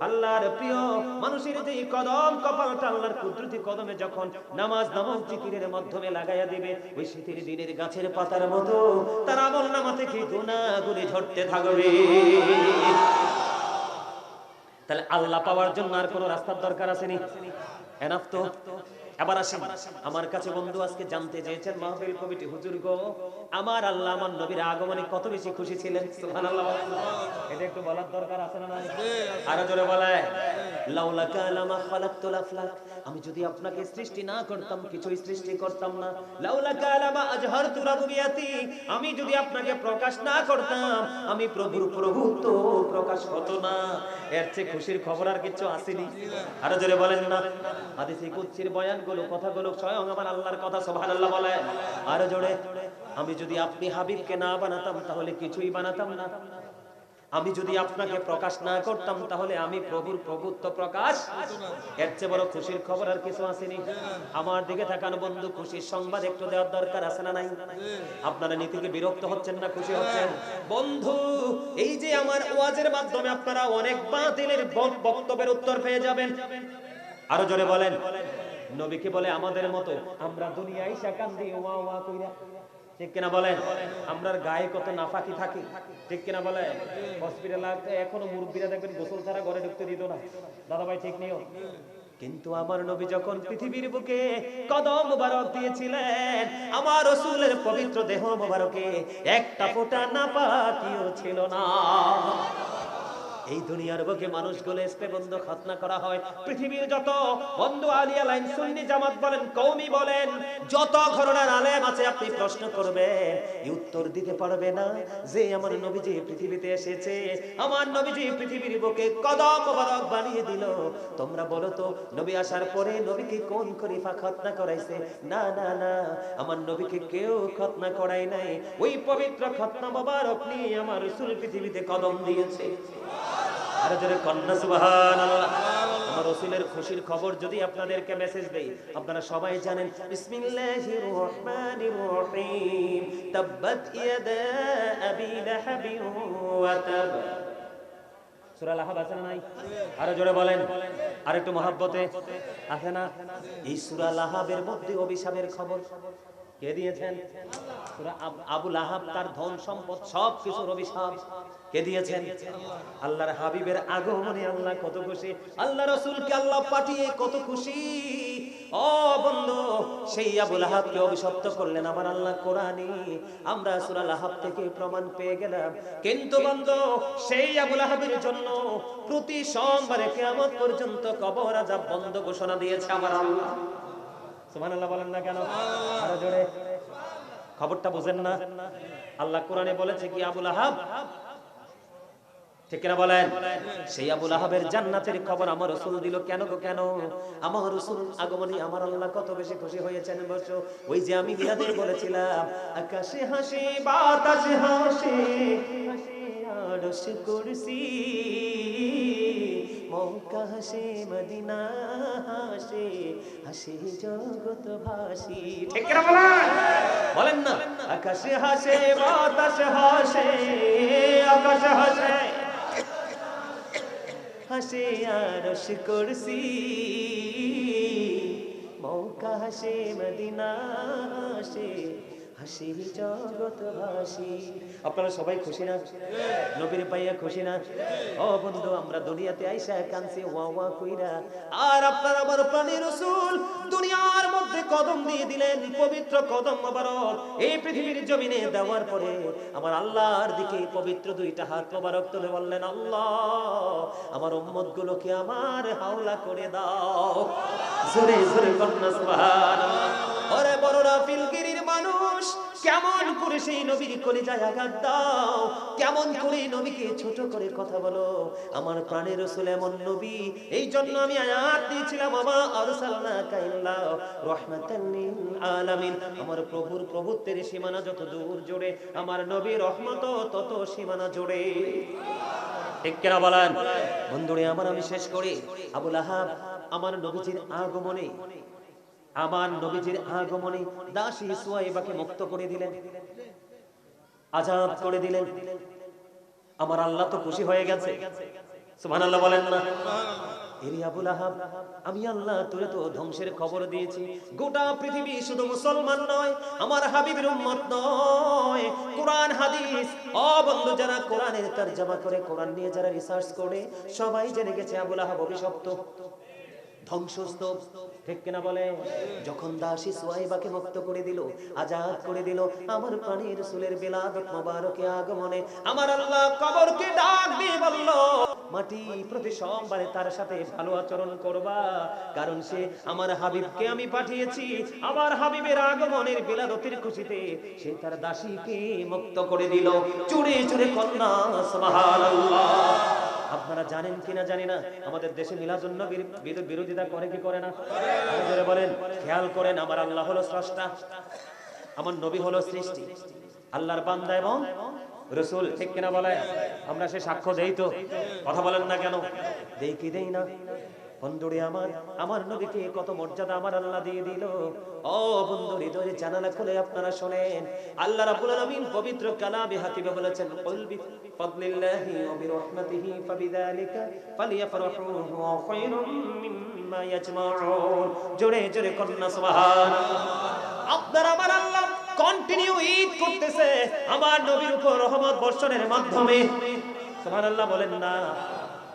আল্লাহর প্রিয় মানুষের যে কদম, কপালটা আল্লাহর কুদরতি কদমে যখন নামাজ নামাজ জিকিরের মাধ্যমে লাগাইয়া দিবে, ওই শীতের দিনের গাছের পাতার মতো তার আমলনামা থেকে গুনাহগুলি ঝরতে থাকবে। তাহলে আল্লাহ পাওয়ার জন্য আর কোনো রাস্তার দরকার আসেনি? এনাফ তো। এবার আসেন আমার কাছে বন্ধু, আজকে জানতে চেয়েছেন মাহফিল কমিটি, হুজুর গো, আমার আল্লাহ আমার নবীর আগমনে কত বেশি খুশি ছিলেন। সুবহানাল্লাহ, এটা একটু বলার দরকার আছে না? আরো জোরে বলে, লাউলা কালামা খালাকতুল আফলাক, আমি যদি আপনাকে সৃষ্টি না করতাম কিছুই সৃষ্টি করতাম না। লাউলা কালামা আজহারতু রাবুবিয়াতি, আমি যদি আপনাকে প্রকাশ না করতাম আমি প্রভুর প্রভুত্ব প্রকাশ হতো না। এর চেয়ে খুশির খবর আর কিছু আসেনি? আরো জোরে বলেন না। হাদিসে কুদসির বয়ানগুলো, কথাগুলো স্বয়ং আমার আল্লাহর কথা, সুবহানাল্লাহ বলে। আরো জোরে, আমি যদি আপনি হাবিবকে না বানাতাম তাহলে কিছুই বানাতাম না। আমি যদি আপনাকে প্রকাশ না করতাম তাহলে আমি প্রভুর প্রভুত্ব প্রকাশ। এর চেয়ে বড় খুশির খবর আর কিছু আসেনি? আমার দিকে তাকান বন্ধু, খুশির সংবাদ একটু দেওয়ার দরকার আছে না নাই? আপনারা নীতিকে বিরক্ত হচ্ছেন না খুশি হচ্ছেন? বন্ধু, এই যে আমার ওয়াজের মাধ্যমে আপনারা অনেক বাতিলের বক্তব্যের উত্তর পেয়ে যাবেন। আরো জোরে বলেন। নবীকে বলে আমাদের মতো আমরা দুনিয়ায় শাকান্দি ওয়া ওয়া কইরা, ঠিক কিনা বলেন? আমরার গায়ে কত নাফাকি থাকে, ঠিক কিনা বলেন? হসপিটালে এখনো মুরব্বীরা দেখবেন গোসল ছাড়া ঘরে ঢুকতে দিত না। দাদা ভাই ঠিক নিও। কিন্তু আমার নবী যখন পৃথিবীর বুকে কদম মোবারক দিয়েছিলেন, আমার রাসূলের পবিত্র দেহ মোবারকে একটা ফোঁটা নাপাকিও ছিল না। এই দুনিয়ার বুকে মানুষগুলো ইসলাম বন্ধ খতনা করা হয়। পৃথিবীর যত বন্ধু আলিয়া লাইন, সুন্নি জামাত বলেন, কওমি বলেন, যত ঘরানার আলেম আছে, আপনি প্রশ্ন করবেন, এই উত্তর দিতে পারবে না যে আমার নবীজি পৃথিবীতে এসেছে, আমার নবীজি পৃথিবীর বুকে কদম মোবারক বানিয়ে দিল। তোমরা বলো তো, নবী আসার পরে নবীকে কোন খলিফা খতনা করাইছে? না না না, আমার নবীকে কেউ খতনা করাই নাই। ওই পবিত্র খতনা মোবারক নিয়ে আমার রাসূল পৃথিবীতে কদম দিয়েছে। আর জোরে কন্যা সুবহানাল্লাহ। আমার রাসূলের খুশির খবর যদি আপনাদেরকে মেসেজ দেই, আপনারা সবাই জানেন, বিসমিল্লাহির রহমানির রহিম, তাব্বাত ইয়াদা আবি লাহাবিন ওয়া তাব। সূরা লাহাব আছে না নাই? আরো জোরে বলেন, আর একটু মহব্বতে আছে না? এই সূরা লাহাবের মধ্যে অভিশাপের খবর কে দিয়েছেন? সূরা আবু লাহাব, তার ধন সম্পদ সব কিছুর অভিশাপ কে দিয়েছেন? আল্লাহর হাবিবের আগমনে আল্লাহ কত খুশি, আল্লাহ রাসূলকে আল্লাহ পাঠিয়ে কত খুশি। ও বন্ধু, সেই আবু লাহাবকে অভিশপ্ত করলেন আমার আল্লাহ কোরআনে। আমরা সূরা লাহাব থেকে প্রমাণ পেয়ে গেলাম। কিন্তু বন্ধু, সেই আবু লাহাবের জন্য প্রতি সোমবারে কিয়ামত পর্যন্ত কবর আযাব বন্ধ ঘোষণা দিয়েছে আমার আল্লাহ। সুবহানাল্লাহ বলেন না কেন? আরো জোরে। খবরটা বুঝেন না? আল্লাহ কোরআনে বলেছে কি, আবু লাহাব ঠিক কিনা বলেন? সেই আবু লাহাবের জান্নাতের খবর আমার রাসূল দিল। কেন গো কেন? আমার রাসূল আগমনে আমার আল্লাহ কত বেশি খুশি হয়েছেন বসো। ওই যে আমি মিলাদে বলেছিলাম, আকাশে হাসে বাতাসে হাসে, হাসে আরশ কুরসি, মক্কা হাসে মদিনা হাসে, হাসে জগৎবাসী। ঠিক কিনা বলেন? বলেন না, আকাশে হাসে বাতাসে হাসে, আকাশে হাসে হাসে আরশ কুরসি, মক্কা হাসে মদিনা হাসে, হাসি জগৎবাসী। আপনারা সবাই খুশি না? নবীর পাইয়া খুশি না? ও বন্ধু, আমরা দুনিয়াতে আইসা কানছি ওয়া ওয়া কইরা, আর আপনার আমার প্রাণের রাসূল দুনিয়ার মধ্যে কদম দিয়ে দিলেন, পবিত্র কদম মোবারক এই পৃথিবীর জমিনে দেওয়ার পরে আমার আল্লাহর দিকে পবিত্র দুইটা হাত মোবারক তুলে বললেন, আল্লাহ আমার উম্মত গুলোকে আমার হাওলা করে দাও। জোরে জোরে কন্যা সুবহানাল্লাহ। ওরে বড়রা ফিলগিরির মানুষ, কেমন করে সেই নবীর কলিজায় আঘাত দাও, কেমন করে নবীকে ছোট করে কথা বলো। আমার প্রাণের রাসূল এমন নবী, এই জন্য আমি আয়াত দিয়েছিলাম, আমা আরসালনাকা ইল্লা রাহমাতাল লিল আলামিন। আমার প্রভুর প্রভুত্বের সীমানা যত দূর জোরে, আমার নবীর রহমত তত সীমানা জোরে। ঠিক কিনা বলেন? বন্ধুরে আমার, আমি শেষ করি। আবু লাহাব আমার নবীজির আগমনে, আমার নবীজির আগমনে দাসী সুয়াইবাকে মুক্ত করে দিলেন, আজাদ করে দিলেন। আমার আল্লাহ তো খুশি হয়ে গেছে। সুবহানাল্লাহ বলেন না? এরি আবু লাহাব, আমি আল্লাহ তোরে তো ধ্বংসের খবর দিয়েছি। গোটা পৃথিবী শুধু মুসলমান নয়, আমার হাবিবের উম্মত নয়, কোরআন হাদিস ও বন্ধু যারা কোরআনের তরজমা করে, কোরআন নিয়ে যারা রিসার্চ করে, সবাই জেনে গেছে আবু লাহাব অভিশপ্ত, ধ্বংসস্তূপ। ঠিক কিনা বলে? যখন দাসী সুয়াইবাকে মুক্ত করে দিল, আজাদ করে দিল, আমার প্রাণের রাসূলের বিলাদত মোবারকে আগমনে আমার আল্লাহ কবরকে ডাক দিয়ে বলল, মাটি প্রতি সোমবারে তার সাথে ভালো আচরণ করবা, কারণ সে আমার হাবিবকে আমি পাঠিয়েছি। আমার হাবিবের আগমনের বিলাদতের খুশিতে সে তার দাসীকে মুক্ত করে দিল। চুরে চুরে কন্যা সুবহানাল্লাহ। আপনারা জানেন কিনা জানি না, আমাদের দেশে মিলাদুন নবীর বিরোধিতা করে কি করে না? আপনারা বলেন, খেয়াল করেন, আমার আল্লাহ হলো স্রষ্টা, আমার নবী হলো সৃষ্টি, আল্লাহর বান্দা এবং রাসূল। ঠিক কিনা বলে? আমরা সে সাক্ষ্য দেই তো, কথা বলেন না কেন? দেই কি দেই না? বন্ধুরে আমার, আমার নবীকে কত মর্যাদা আমার আল্লাহ দিয়ে দিল। ও বন্ধু, হৃদয়ের জানালা খুলে আপনারা শুনেন, আল্লাহ রাব্বুল আলামিন পবিত্র কালামে হাকিমে বলেছেন, কুল বিফাদলিল্লাহি ওয়া বিরহমাতিহি ফাবিযালিকা ফালিয়াফরাহু হুয়া খায়রুম মিম্মা ইয়াজমাউন। জোরে জোরে কন্যা সুবহানাল্লাহ। আপনার আমার আল্লাহ কন্টিনিউ ঈদ করতেছে আমার নবীর উপর রহমত বর্ষণের মাধ্যমে। সুবহানাল্লাহ বলেন না?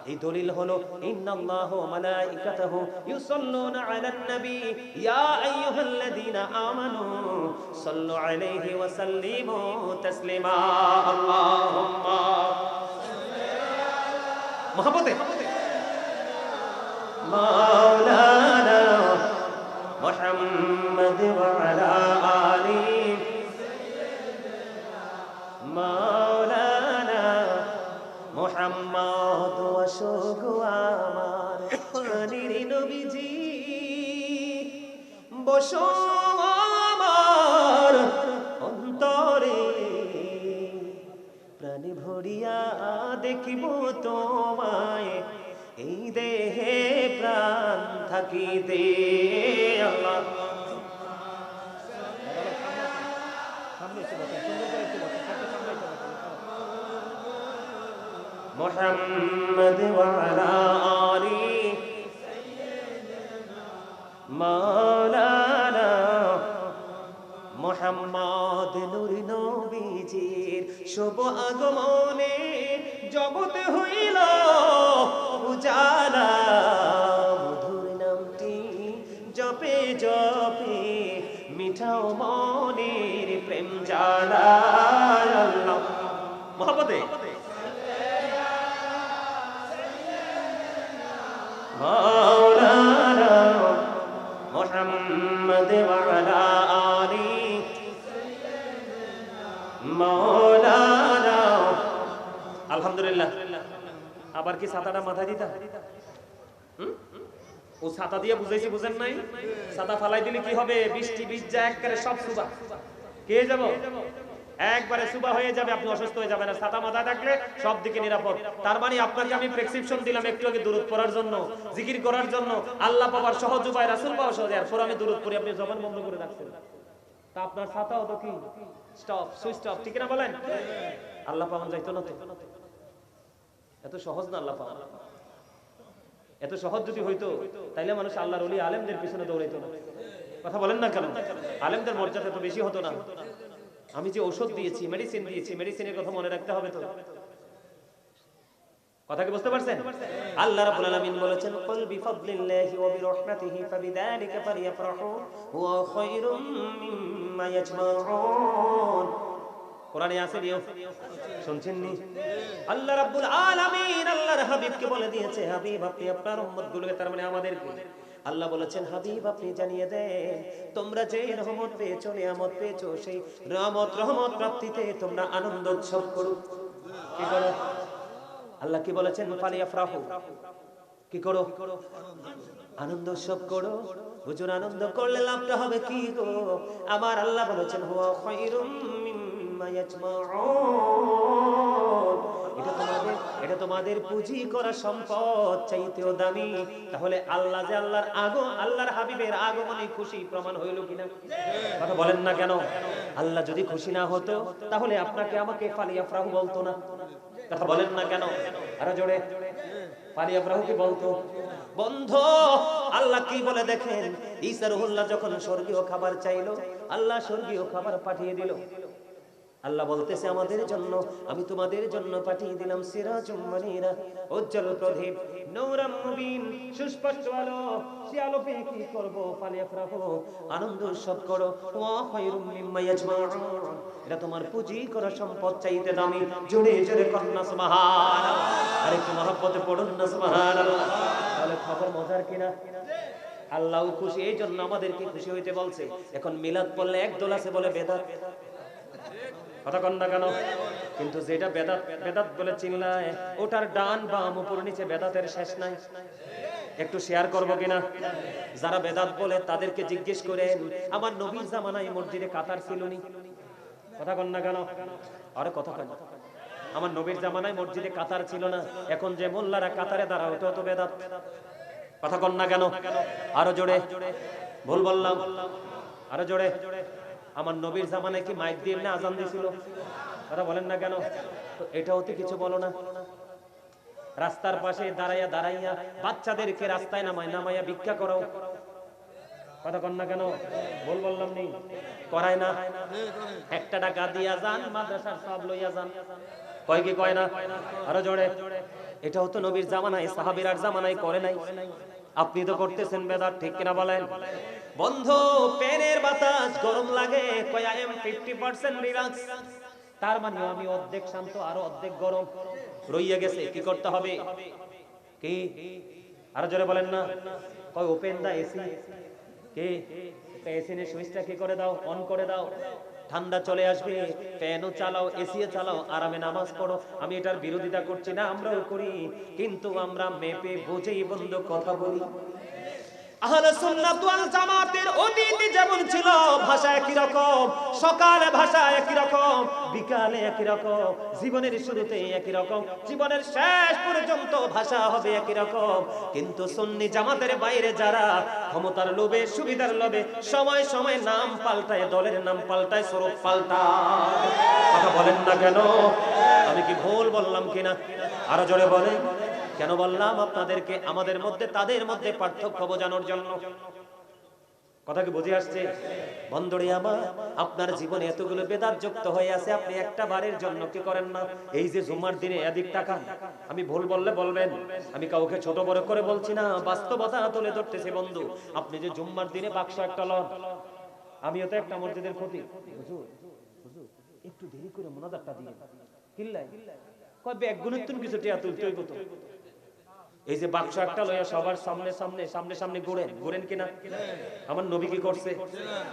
এই দলিল হলো, ইন্নাল্লাহু ওয়া মালাইকাতাহু ইউসাল্লুনা আলান নবী ইয়া আইয়ুহাল্লাযীনা আমানু সাল্লু আলাইহি ওয়া সাল্লিমু তাসলিমা। আল্লাহুম্মা মহব্বতে মাওলানা মুহাম্মদ ওয়া আলা আলি মাওলানা মুহাম্মদ ওয়াসগো আমার প্রাণের নবীজি, বসো আমার অন্তরে, প্রাণে ভরিয়া দেখিব তোমায়, এই দেহে প্রাণ থাকিতে। আল্লাহ মুহাম্মদ ওয়া আলা আলি মাওলানা মুহাম্মদ নূর নবীজির শুভ আগমনে জগতে হইল উজালা, মধুর নামটি জপে জপে মিঠাও মনের প্রেম জ্বালা। আল্লাহ মহব্বতে মাওলানা মুহাম্মদ ওয়া আলা আলি মাওলানা। আলহামদুলিল্লাহ। আবার কি ছাতাটা মাথায় দিতা? ও ছাতা দিয়ে বুঝাইছি, বুঝেন নাই? ছাতা ফালাই দিলে কি হবে? বৃষ্টি ভিজা একবারে সব সুবা কে যাব, একবারে সুবা হয়ে যাবে, আপনি অসুস্থ হয়ে যাবেন। আর ছাতা মাথায় থাকলে সব দিকে নিরাপদ। তার মানে আপনাকে আমি প্রেসক্রিপশন দিলাম একটু আগে দুরূদ পড়ার জন্য, জিকির করার জন্য, আল্লাহ পাওয়ার সহজ উপায়, রাসূল পাওয়ার সহজ। এরপর আমি দুরূদ পড়ি, আপনি জবান বন্ধ করে রাখছেন, তা আপনার ছাতাও তো কি স্টপ, সুইচ অফ, ঠিক না বলেন? আল্লাহ পাওয়া যাইতো না তো? এত সহজ না আল্লাহ পাওয়া। এত সহজ যদি হইতো তাইলে মানুষ আল্লাহর ওলি আলেমদের পিছনে দৌড়াইতো না। কথা বলেন না কেন? আলেমদের মর্যাদা তো বেশি হতো না। আমি যে ঔষধ দিয়েছি, মেডিসিন দিয়েছি, মেডিসিনের কথা মনে রাখতে হবে তো। কথা কি বুঝতে পারছেন? আল্লাহ রাব্বুল আলামিন বলেছেন, কুল বিফাদলিল্লাহি ওয়া বিরহমাতিহি ফাবিযালিকা ফালইফরাহু হুয়া খায়রুম মিম্মা ইয়াজমাউন। কোরআনে আছে নিও, শুনছেন নি? আল্লাহ রাব্বুল আলামিন আল্লাহর হাবিবকে বলে দিয়েছে, হাবিব আপনি আপনার উম্মতগুলোকে, তার মানে আমাদেরকে আল্লাহ বলেছেন, হাবিব আপনি জানিয়ে দেন তোমরা যে রহমত পেয়েছো, নিয়ামত পেয়েছো, সেই রহমত প্রাপ্তিতে তোমরা আনন্দ উৎসব করো। কি করো? আল্লাহ কি বলেছেন? ফালিয়াফরাহু, কি করো? আনন্দ উৎসব করো। হুজুর আনন্দ করলে লাভটা হবে কি গো? আমার আল্লাহ বলেছেন, হুয়া খায়রুম মিম্মা ইয়াজমাউন। এটা তোমাদের পুঁজি করা সম্পদ চাইতেও দামি। তাহলে আল্লাহ যে আল্লাহর হাবিবের আগমনে খুশি প্রমাণ হইল কিনা? কথা বলেন না কেন? আল্লাহ যদি খুশি না হতো তাহলে আপনাকে আমাকে ফালিয়াফরাহু বলতো না। কথা বলেন না কেন? আরো জোরে, ফালিয়াফরাহু কি বলতো? বন্ধ। আল্লাহ কি বলে দেখেন, ঈসা রুহুল্লাহ যখন স্বর্গীয় খাবার চাইলো, আল্লাহ স্বর্গীয় খাবার পাঠিয়ে দিল। আল্লাহ বলতেছে আমাদের জন্য, আমি তোমাদের জন্য পাঠিয়ে দিলাম সিরাজুম মুনীরা, উজ্জ্বল প্রদীপ, নূরাম মুবিন, সুস্পষ্ট আলো। সে আলো পেয়ে কি করব? ফালিয়াফরাহু, আনন্দ উৎসব করো। ওয়া খায়রুম মিম্মা ইয়াজমাউন, এটা তোমার পুঁজি করা সম্পদ চাইতে দামি। জোরে জোরে কন্না সুবহানাল্লাহ। আরে কি মহব্বতে পড়ুন না সুবহানাল্লাহ। তাহলে খবর মজার কিনা? আল্লাহ খুশি, এই জন্য আমাদেরকে খুশি হইতে বলছে। এখন মিলাদ পড়লে একদল আছে বলে বেদাত। কথা কন না কেন? কিন্তু যেটা বেদাত বেদাত বলে চিল্লায়, ওটার ডান বাম উপর নিচে বেদাতের শেষ নাই। একটু শেয়ার করবো কিনা? যারা বেদাত বলে তাদেরকে জিজ্ঞেস করেন, আমার নবীর জামানায় মসজিদে কাতার ছিল নি? কথা কন না কেন? আরে কথা কন। আমার নবীর জামানায় মসজিদে কাতার ছিল না, এখন যে মোল্লারা কাতারে দাঁড়া, ওটাও তো বেদাত। কথা কন না কেন? আরো জোরে। ভুল বললাম? আরো জোরে। আমার নবীর জামানায় কি মাইক দিয়ে না আজান দিয়েছিল? কথা বলেন না কেন? তো এটাও তো কিছু বলো না। রাস্তার পাশে দাঁড়াইয়া দাঁড়াইয়া বাচ্চাদেরকে রাস্তায় নামাইয়া ভিক্ষা করো। কথা কন না কেন? ভুল বললাম নি? করায় না? একটা টাকা দিয়া যান, মাদ্রাসার সব লইয়া যান। কয় কি কয় না? আরো জোরে। এটাও তো নবীর জামানায়, সাহাবীরার জামানায় করে নাই। আপনি তো করতেছেন বেদাত, ঠিক কিনা বলেন? বন্ধু, পেনের বাতাস গরম লাগে, কয় আই এম 50% রিল্যাক্স, তার মানে আমি অর্ধেক শান্ত আর অর্ধেক গরম রইয়া গেছে। কি করতে হবে? কি? আরো জোরে বলেন না? কয় ওপেন দা এসি। কে? এসি এর সুইচটা কি করে দাও, অন করে দাও, ঠান্ডা চলে আসবে। ফ্যানও চালাও, এসিও চালাও, আরামে নামাজ পড়ো। আমি এটার বিরোধিতা করছি না, আমরাও করি, কিন্তু আমরা মেপে বুঝেই বন্ধু কথা বলি। আহলে সুন্নাত ওয়াল জামাতের অতীতে যেমন ছিল, ভাষা একই রকম, সকালে ভাষা একই রকম, বিকালে একই রকম, জীবনের শুরুতে একই রকম, জীবনের শেষ পর্যন্ত ভাষা হবে একই রকম। কিন্তু সুন্নি জামাতের বাইরে যারা ক্ষমতার লোভে, সুবিধার লোভে সময় সময় নাম পাল্টায়, দলের নাম পাল্টায়, স্বরূপ পাল্টায়। কথা বলেন না কেন? আমি কি ভুল বললাম কিনা? আরো জোরে বলেন। কেন বললাম আপনাদেরকে? আমাদের মধ্যে তাদের মধ্যে পার্থক্য বোঝানোর জন্য। কথা কি বুঝে আসছে? বন্ধুরে আমার, আপনার জীবনে এতগুলো বেদাত যুক্ত হয়ে আছে, আপনি একটা বারের জন্য কি করেন না? এই যে জুমার দিনে এদিক তাকান। আমি ভুল বললে বলবেন, আমি কাউকে ছোট বড় করে বলছি না, বাস্তবতা তুলে ধরতেছি বন্ধু। আপনি যে জুম্মার দিনে বাক্স একটা লন, আমিও তো একটা মসজিদের ক্ষতি। হুজুর হুজুর একটু দেরি করে মুনাজাতটা দিয়ে কিল্লাই কয় ব্যাগ গুণিতুন কিছু টিয়া তুলতে হইব তো। এই যে বাক্স একটা লইয়া সবার সামনে সামনে ঘুরেন কিনা? আমার নবী কি করছে?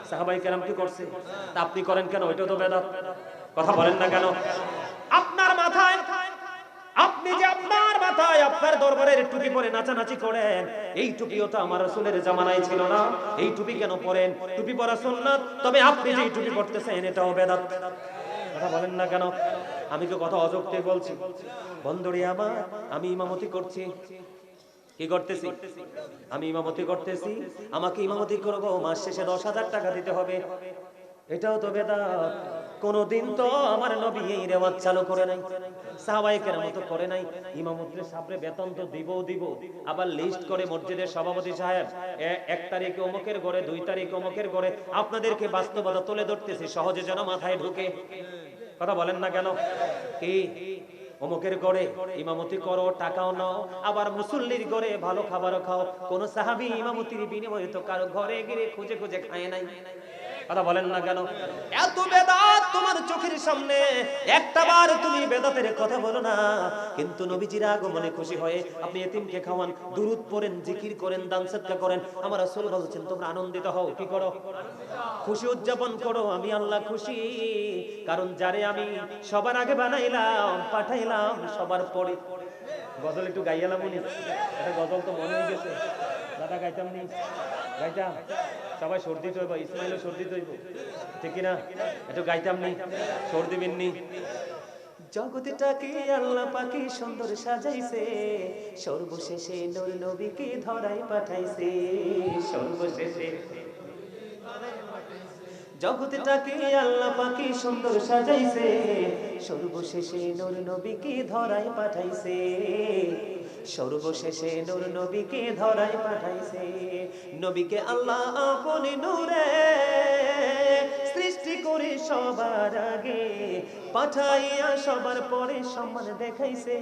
সাহাবায়ে কেরাম কি করছে? তা আপনি করেন কেন? ওইটাও তো বেদাত। কথা বলেন না কেন? আপনার মাথায় দরবারের টুপি পরে নাচানাচি করেন, এই টুপিও তো আমার রাসূলের জামানায় ছিল না, এই টুপি কেন পরেন? টুপি পরা সুন্নাত, তবে আপনি যে টুপি পরতেছেন এটাও বেদাত। কথা বলেন না কেন? আমি তো কথা অযৌক্তিক বলছি। বন্ধুরে আমার, আমি ইমামতি করছি, কি করতেছি? আমি ইমামতি করতেছি, আমাকে ইমামতি করব, মাস শেষে 10,000 টাকা দিতে হবে, এটাও তো বেদাত। কোনদিন তো আমার নবী এই রেওয়াজ চালু করে নাই, সাহাবায়ে কেরাম তো করে নাই। ইমামতের সামনে বেতন তো দিব, আবার লিস্ট করে মসজিদের সভাপতি সাহেব 1 তারিখে অমুকের ঘরে, 2 তারিখে অমুকের ঘরে। আপনাদেরকে বাস্তবতা তুলে ধরতেছি সহজে যেন মাথায় ঢুকে। কথা বলেন না কেন? কি অমুকের ঘরে ইমামতি করো, টাকাও নাও, আবার মুসল্লির ঘরে ভালো খাবারও খাও। কোন সাহাবী ইমামতির বিনিময়ে তো কারো ঘরে গিয়ে খুঁজে খুঁজে খায় নাই। কথা বলেন না কেন? এত বেদাত তোমার চোখের সামনে, একটাবার তুমি বেদাতের কথা বলো না। কিন্তু নবীজির আগমনে খুশি হয়ে আপনি এতিমকে খাওয়ান, দুরূদ পড়েন, জিকির করেন, দান সদকা করেন। আমার রাসূল বলেছেন তোমরা আনন্দিত হও, কি করো? খুশি উদযাপন করো। আমি আল্লাহ খুশি, কারণ যারে আমি সবার আগে বানাইলাম, পাঠাইলাম সবার পরে। গজল একটু গাইয়ালাম উনি, এটা গজল তো মনে হয়ে গেছে। দাদা গাইতাম নি, গাইতাম, সবাই সর্দি তৈব, ইসমাইলও সর্দি তৈব, ঠিক না? একটু গাইতাম নি, সর্দি বিননি। জগৎটাকে আল্লাহ পাকে সুন্দর সাজাইছে, সর্বশেষে নূর নবীকে ধরায় পাঠাইছে। সর্বশেষে জগৎটাকে আল্লাহ পাকে সুন্দর সাজাইছে, সর্বশেষে নূর নবীকে ধরায় পাঠাইছে। সর্বশেষে নূর নবীকে ধরায় পাঠাইছে। নবীকে আল্লাহ আপনি নূরে সৃষ্টি করে সবার আগে, পাঠাইয়া সবার পরে সম্মান দেখাইছে।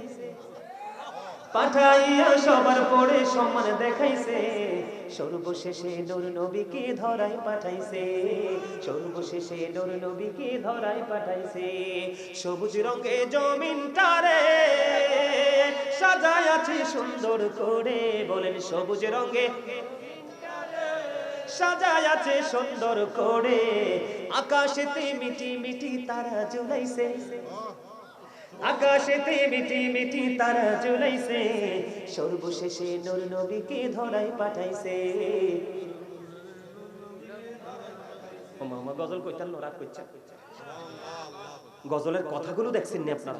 পাঠাইয়া সবার পরে সম্মান দেখাইছে। সর্বশেষে নূর নবীকে ধরায় পাঠাইছে। সর্বশেষে নূর নবীকে ধরায় পাঠাইছে। সবুজ রঙে জমিনটারে সাজায় আছে সুন্দর করে, বলেন সবুজ রঙে সাজায় আছে সুন্দর করে। আকাশেতে মিটি মিটি তারা জ্বলাইছে, আকাশেতে মিটি মিটি তারা জ্বলাইছে। সর্বশেষে নূর নবীকে ধরায় পাঠাইছে। ও মামা গজল কইতাম না, রাগ কইছে। গজলের কথাগুলো দেখছেন নি আপনারা?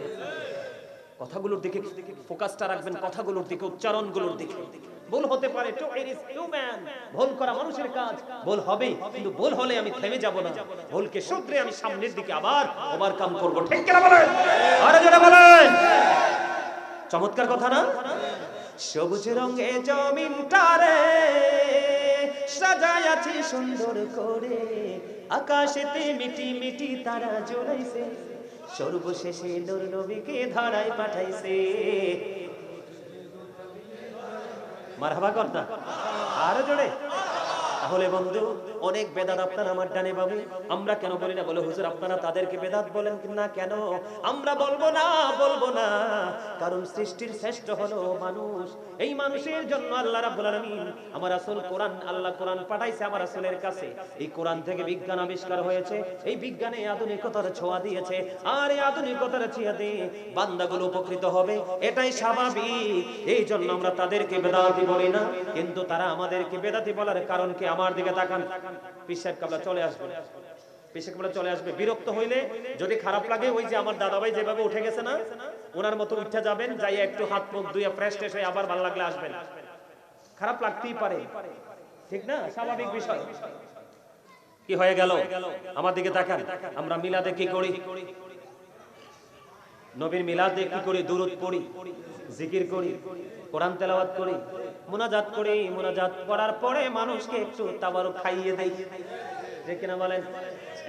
কথাগুলোর দিকে ফোকাসটা রাখবেন, কথাগুলোর দিকে, উচ্চারণগুলোর দিকে। ভুল হতে পারে, টু ইট ইজ হিউম্যান, ভুল করা মানুষের কাজ, ভুল হবে, কিন্তু ভুল হলে আমি থেমে যাব না, ভুলকে শুধরে আমি সামনের দিকে আবার ওভারকাম করব। ঠিক কি না বলেন? আরে জোরে বলেন। চমৎকার কথা না? সবুজ রঙে জমিনটারে সাজায় আছে সুন্দর করে, আকাশেতে মিটি মিটি তারা জ্বলাইছে। সর্বশেষে নূর নবীকে ধরায় পাঠাইছে। মারহাবা করতা আরো জোরে। তাহলে বন্ধু, অনেক বেদাত আপনারা আমার ডানে পাবে, আমরা কেন বলি না? বলে হুজুর আপনারা তাদেরকে বেদাত বলেন না কেন? আমরা বলবো না, কারণ সৃষ্টির শ্রেষ্ঠ হলো মানুষ। এই মানুষের জন্য আল্লাহ রাব্বুল আলামিন আমার রাসূল কোরআন, আল্লাহ কোরআন পাঠাইছে আমার রাসূলের কাছে। এই কোরআন থেকে বিজ্ঞান আবিষ্কার হয়েছে, এই বিজ্ঞানে আধুনিকতার ছোঁয়া দিয়েছে, আর এই আধুনিকতার ছোঁয়া দিয়ে বান্দাগুলো উপকৃত হবে, এটাই স্বাভাবিক। এই জন্য আমরা তাদেরকে বেদাতি বলি না, কিন্তু তারা আমাদেরকে বেদাতি বলার কারণ কি? আমার দিকে তাকান। পীর সাহেব কাবলা চলে আসবে, পীর সাহেব কাবলা চলে আসবে। বিরক্ত হইলে, যদি খারাপ লাগে, ওই যে আমার দাদা ভাই যেভাবে উঠে গেছে না, ওনার মতো উঠে যাবেন, যাই একটু হাত মুখ ধুয়ে ফ্রেশ ট্রেশ হয়ে আবার ভালো লাগলে আসবেন। খারাপ লাগতেই পারে, ঠিক না? স্বাভাবিক বিষয়। কি হয়ে গেল? আমার দিকে তাকান। আমরা মিলাদে কি করি? নবীর মিলাদে কি করি? দুরূদ পড়ি, জিকির করি, কোরআন তেলাওয়াত করি, মুনাজাত করি। মুনাজাত করার পরে মানুষকে একটু তাবারুক খাইয়ে দেই, ঠিক কিনা বলেন?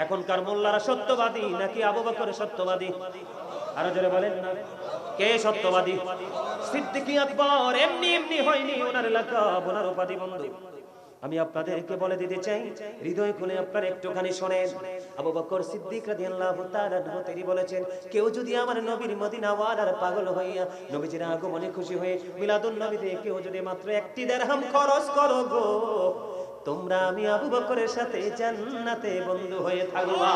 এখনকার মোল্লারা সত্যবাদী নাকি আবু বকর সত্যবাদী? আরো জোরে বলেন না, কে সত্যবাদী? সিদ্দিক আকবর এমনি এমনি হয়নি, ওনার এলাকা, ওনার উপাধি। বন্ধু, আমি আপনাদেরকে বলে দিতে চাই, হৃদয় খুলে আপনারা একটুখানি শোনেন। আবু বকর সিদ্দিক রাদিয়াল্লাহু তাআলা আনহু তিনি বলেছেন, কেউ যদি আমার নবীর মদিনা ওয়ালার পাগল হইয়া নবীজির আগমনে খুশি হয়ে মিলাদুন নবীতে কেউ যদি মাত্র 1 দিরহাম খরচ করো গো, তোমরা আমি আবু বকরের সাথে জান্নাতে বন্ধু হয়ে থাকবা।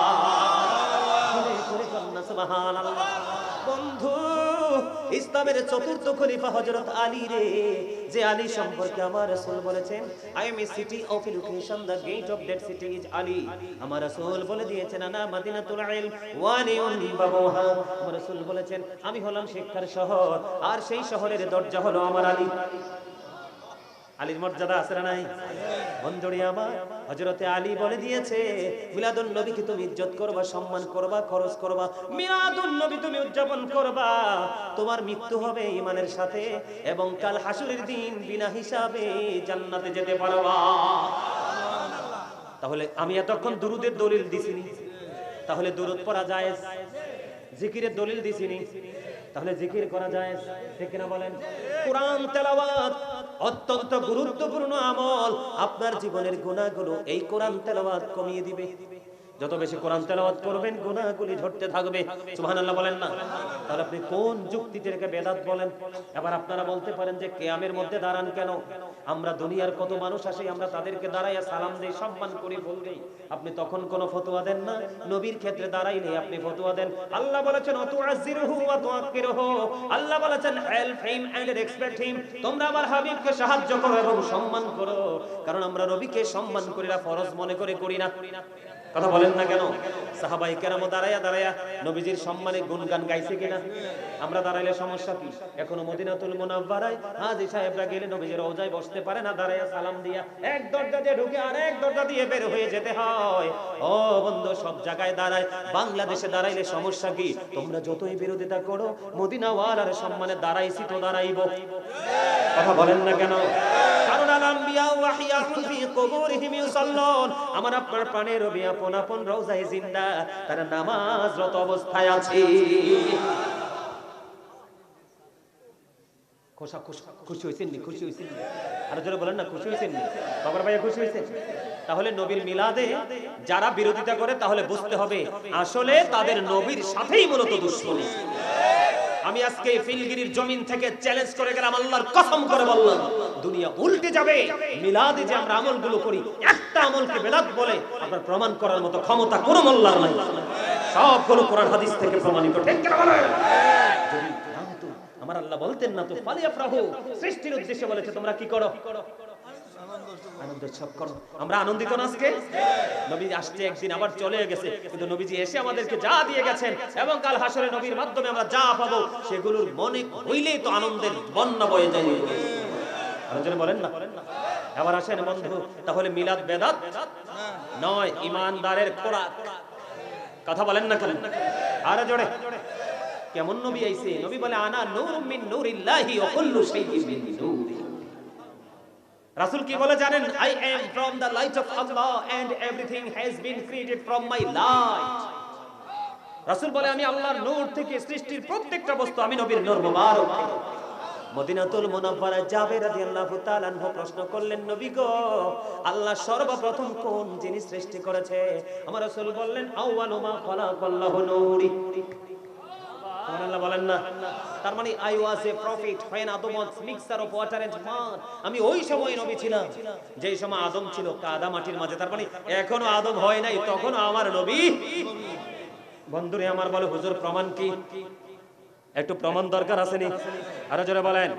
সুবহানাল্লাহ। বন্ধু, ইসলামের চতুর্থ খলিফা হযরত আলী রে, যে আলী সম্পর্কে আমার রাসূল বলেছেন, I am a city of education, the gate of that city is Ali. আমার রাসূল বলে দিয়েছেন, আনা মাদিনাতুল ইলম ওয়া আলিউন বাবুহা। আমার রাসূল বলেছেন, আমি হলাম শিক্ষার শহর, আর সেই শহরের দরজা হলো আমার আলী। আলীর মর্যাদা আছে না নাই? বন্ধুরে আমার, হযরতে আলী বলে দিয়েছে, মিলাদুন নবীকে তুমি ইজ্জত করবা, সম্মান করবা, খরচ করবা। মিলাদুন নবী তুমি উদযাপন করবা, তোমার মৃত্যু হবে ঈমানের সাথে, এবং কাল হাসরের দিন বিনা হিসাবে জান্নাতে যেতে পারবা। তাহলে আমি এতক্ষণ দুরুদের দলিল দিছিনি, তাহলে দুরুদ পড়া জায়েজ। জিকিরের দলিল দিছিনি, তাহলে জিকির করা জায়েজ, ঠিক কিনা বলেন? কোরআন তেলাওয়াত অত্যন্ত গুরুত্বপূর্ণ আমল। আপনার জীবনের গুনাহগুলো এই কোরআন তেলাওয়াত কমিয়ে দিবে। যত বেশি কোরআন তেলাওয়াত করবেন, গুনাহগুলি ঝরতে থাকবে। সুবহানাল্লাহ বলেন না? তাহলে আপনি কোন যুক্তিতে এটাকে বেদাত বলেন? এবার আপনারা বলতে পারেন যে কিয়ামের মধ্যে দাঁড়ান কেন? আমরা দুনিয়ার কত মানুষ আসে, আমরা তাদেরকে দাঁড়াইয়া সালাম দেই, সম্মান করি, ভুল দেই। আপনি তখন কোনো ফতোয়া দেন না। নবীর ক্ষেত্রে দাঁড়াইলে আপনি ফতোয়া দেন। আল্লাহ বলেছেন অতুআযিরহু ওয়া তুআক্কিরহু। আল্লাহ বলেছেন help him and respect him. তোমরা আমার হাবিবকে সাহায্য করো এবং সম্মান করো, কারণ আমরা নবীকে সম্মান করি না, ফরজ মনে করে করি না। কথা বলেন না কেন? সাহাবায়ে কেরাম দাঁড়ায়া দাঁড়ায়া নবীজির সম্মানে গুণগান গাইছে কিনা? আমরা দাঁড়াইলে সমস্যা কি? এখনো মদিনাতুল মুনাওয়ারায় হাজী সাহেবরা গেলে নবীজির রওজায় বসতে পারে না, দাঁড়ায়া সালাম দিয়া এক দরজা দিয়ে ঢুকে আর এক দরজা দিয়ে বের হয়ে যেতে হয়। ও বন্ধু, সব জায়গায় দাঁড়ায়, বাংলাদেশে দাঁড়াইলে সমস্যা কি? তোমরা যতই বিরোধিতা করো, মদিনাওয়ালার সম্মানে দাঁড়াইছি তো দাঁড়াইবো। কথা বলেন না কেন? কারণ আল আম্বিয়া ওয়া হিয়াতুন ফি কুবুরিহিম ইউসাল্লুন। আমার আপনার প্রাণের নবী আপন আপন রওজায় জিন্দা, তারা নামাজরত অবস্থায় আছে। খুশি হয়েছেন নি? খুশি হয়েছেন নি? আর যারা বলেন না খুশি হয়েছেন নি? বাবার ভাইয়া খুশি হয়েছেন? তাহলে নবীর মিলাদে যারা বিরোধিতা করে, তাহলে বুঝতে হবে আসলে তাদের নবীর সাথেই মূলত দুশমনী। আমি আজকে ফিলগিরির জমিন থেকে চ্যালেঞ্জ করে গেলাম, আল্লাহর কসম করে বললাম, দুনিয়া উল্টে যাবে। মিলাদে যে আমরা আমলগুলো করি, একটা আমলকে বেদাত বলে আপনার প্রমাণ করার মতো ক্ষমতা কোনো মোল্লার নাই। সবগুলো কোরআন হাদিস থেকে প্রমাণিত, ঠিক কিনা বলেন? যদি জানতো, আমার আল্লাহ বলতেন না তো ফালিয়াফরাহু, সৃষ্টির উদ্দেশ্যে বলেছে তোমরা কি করো? আনন্দ উৎসব করো। আমরা আনন্দিত না আজকে? নবী আসছে একদিন, আবার চলে গেছে, কিন্তু নবীজি এসে আমাদেরকে যা দিয়ে গেছেন এবং কাল হাসরে নবীর মাধ্যমে আমরা যা পাবো, সেগুলোর মনে হইলেই তো আনন্দের বন্যা বয়ে যায়। আলোচনা বলেন না? এবার আসেন বন্ধু, তাহলে মিলাদ বেদাত নয়, ইমানদারের খোরাক। কথা বলেন না কেন? আরে জোরে। কেমন নবী আইছে? নবী বলে আনা নূরুম মিন নূরিল্লাহি ওয়া কুল্লু শাইইন মিন নূরি। রাসূল কি বলে জানেন? I am from the light of Allah and everything has been created from my light. রাসূল বলে আমি আল্লাহর নূর থেকে সৃষ্টির প্রত্যেকটা বস্তু, আমি নবীর নূর মোবারক। মদিনাতুল মুনাওয়ারায় জাবের রাদিয়াল্লাহু তাআলা আনহু প্রশ্ন করলেন, নবী গো, আল্লাহ সর্বপ্রথম কোন জিনিস সৃষ্টি করেছে? আমার রাসূল বললেন আউয়ালু মা খালাকাল্লাহু নূরি। সুবহানাল্লাহ বলেন না? তার মানে I was a prophet when Adam was mixture of water and mud. আমি ওই সময় নবী ছিলাম যেই সময় আদম ছিল কাদা মাটির মাঝে। তার মানে এখনো আদম হয় নাই, তখন আমার নবী। বন্ধুরে আমার বলে, হুজুর প্রমাণ কি? একটু প্রমাণ দরকার আছে নি? আরো জোরে বলেন।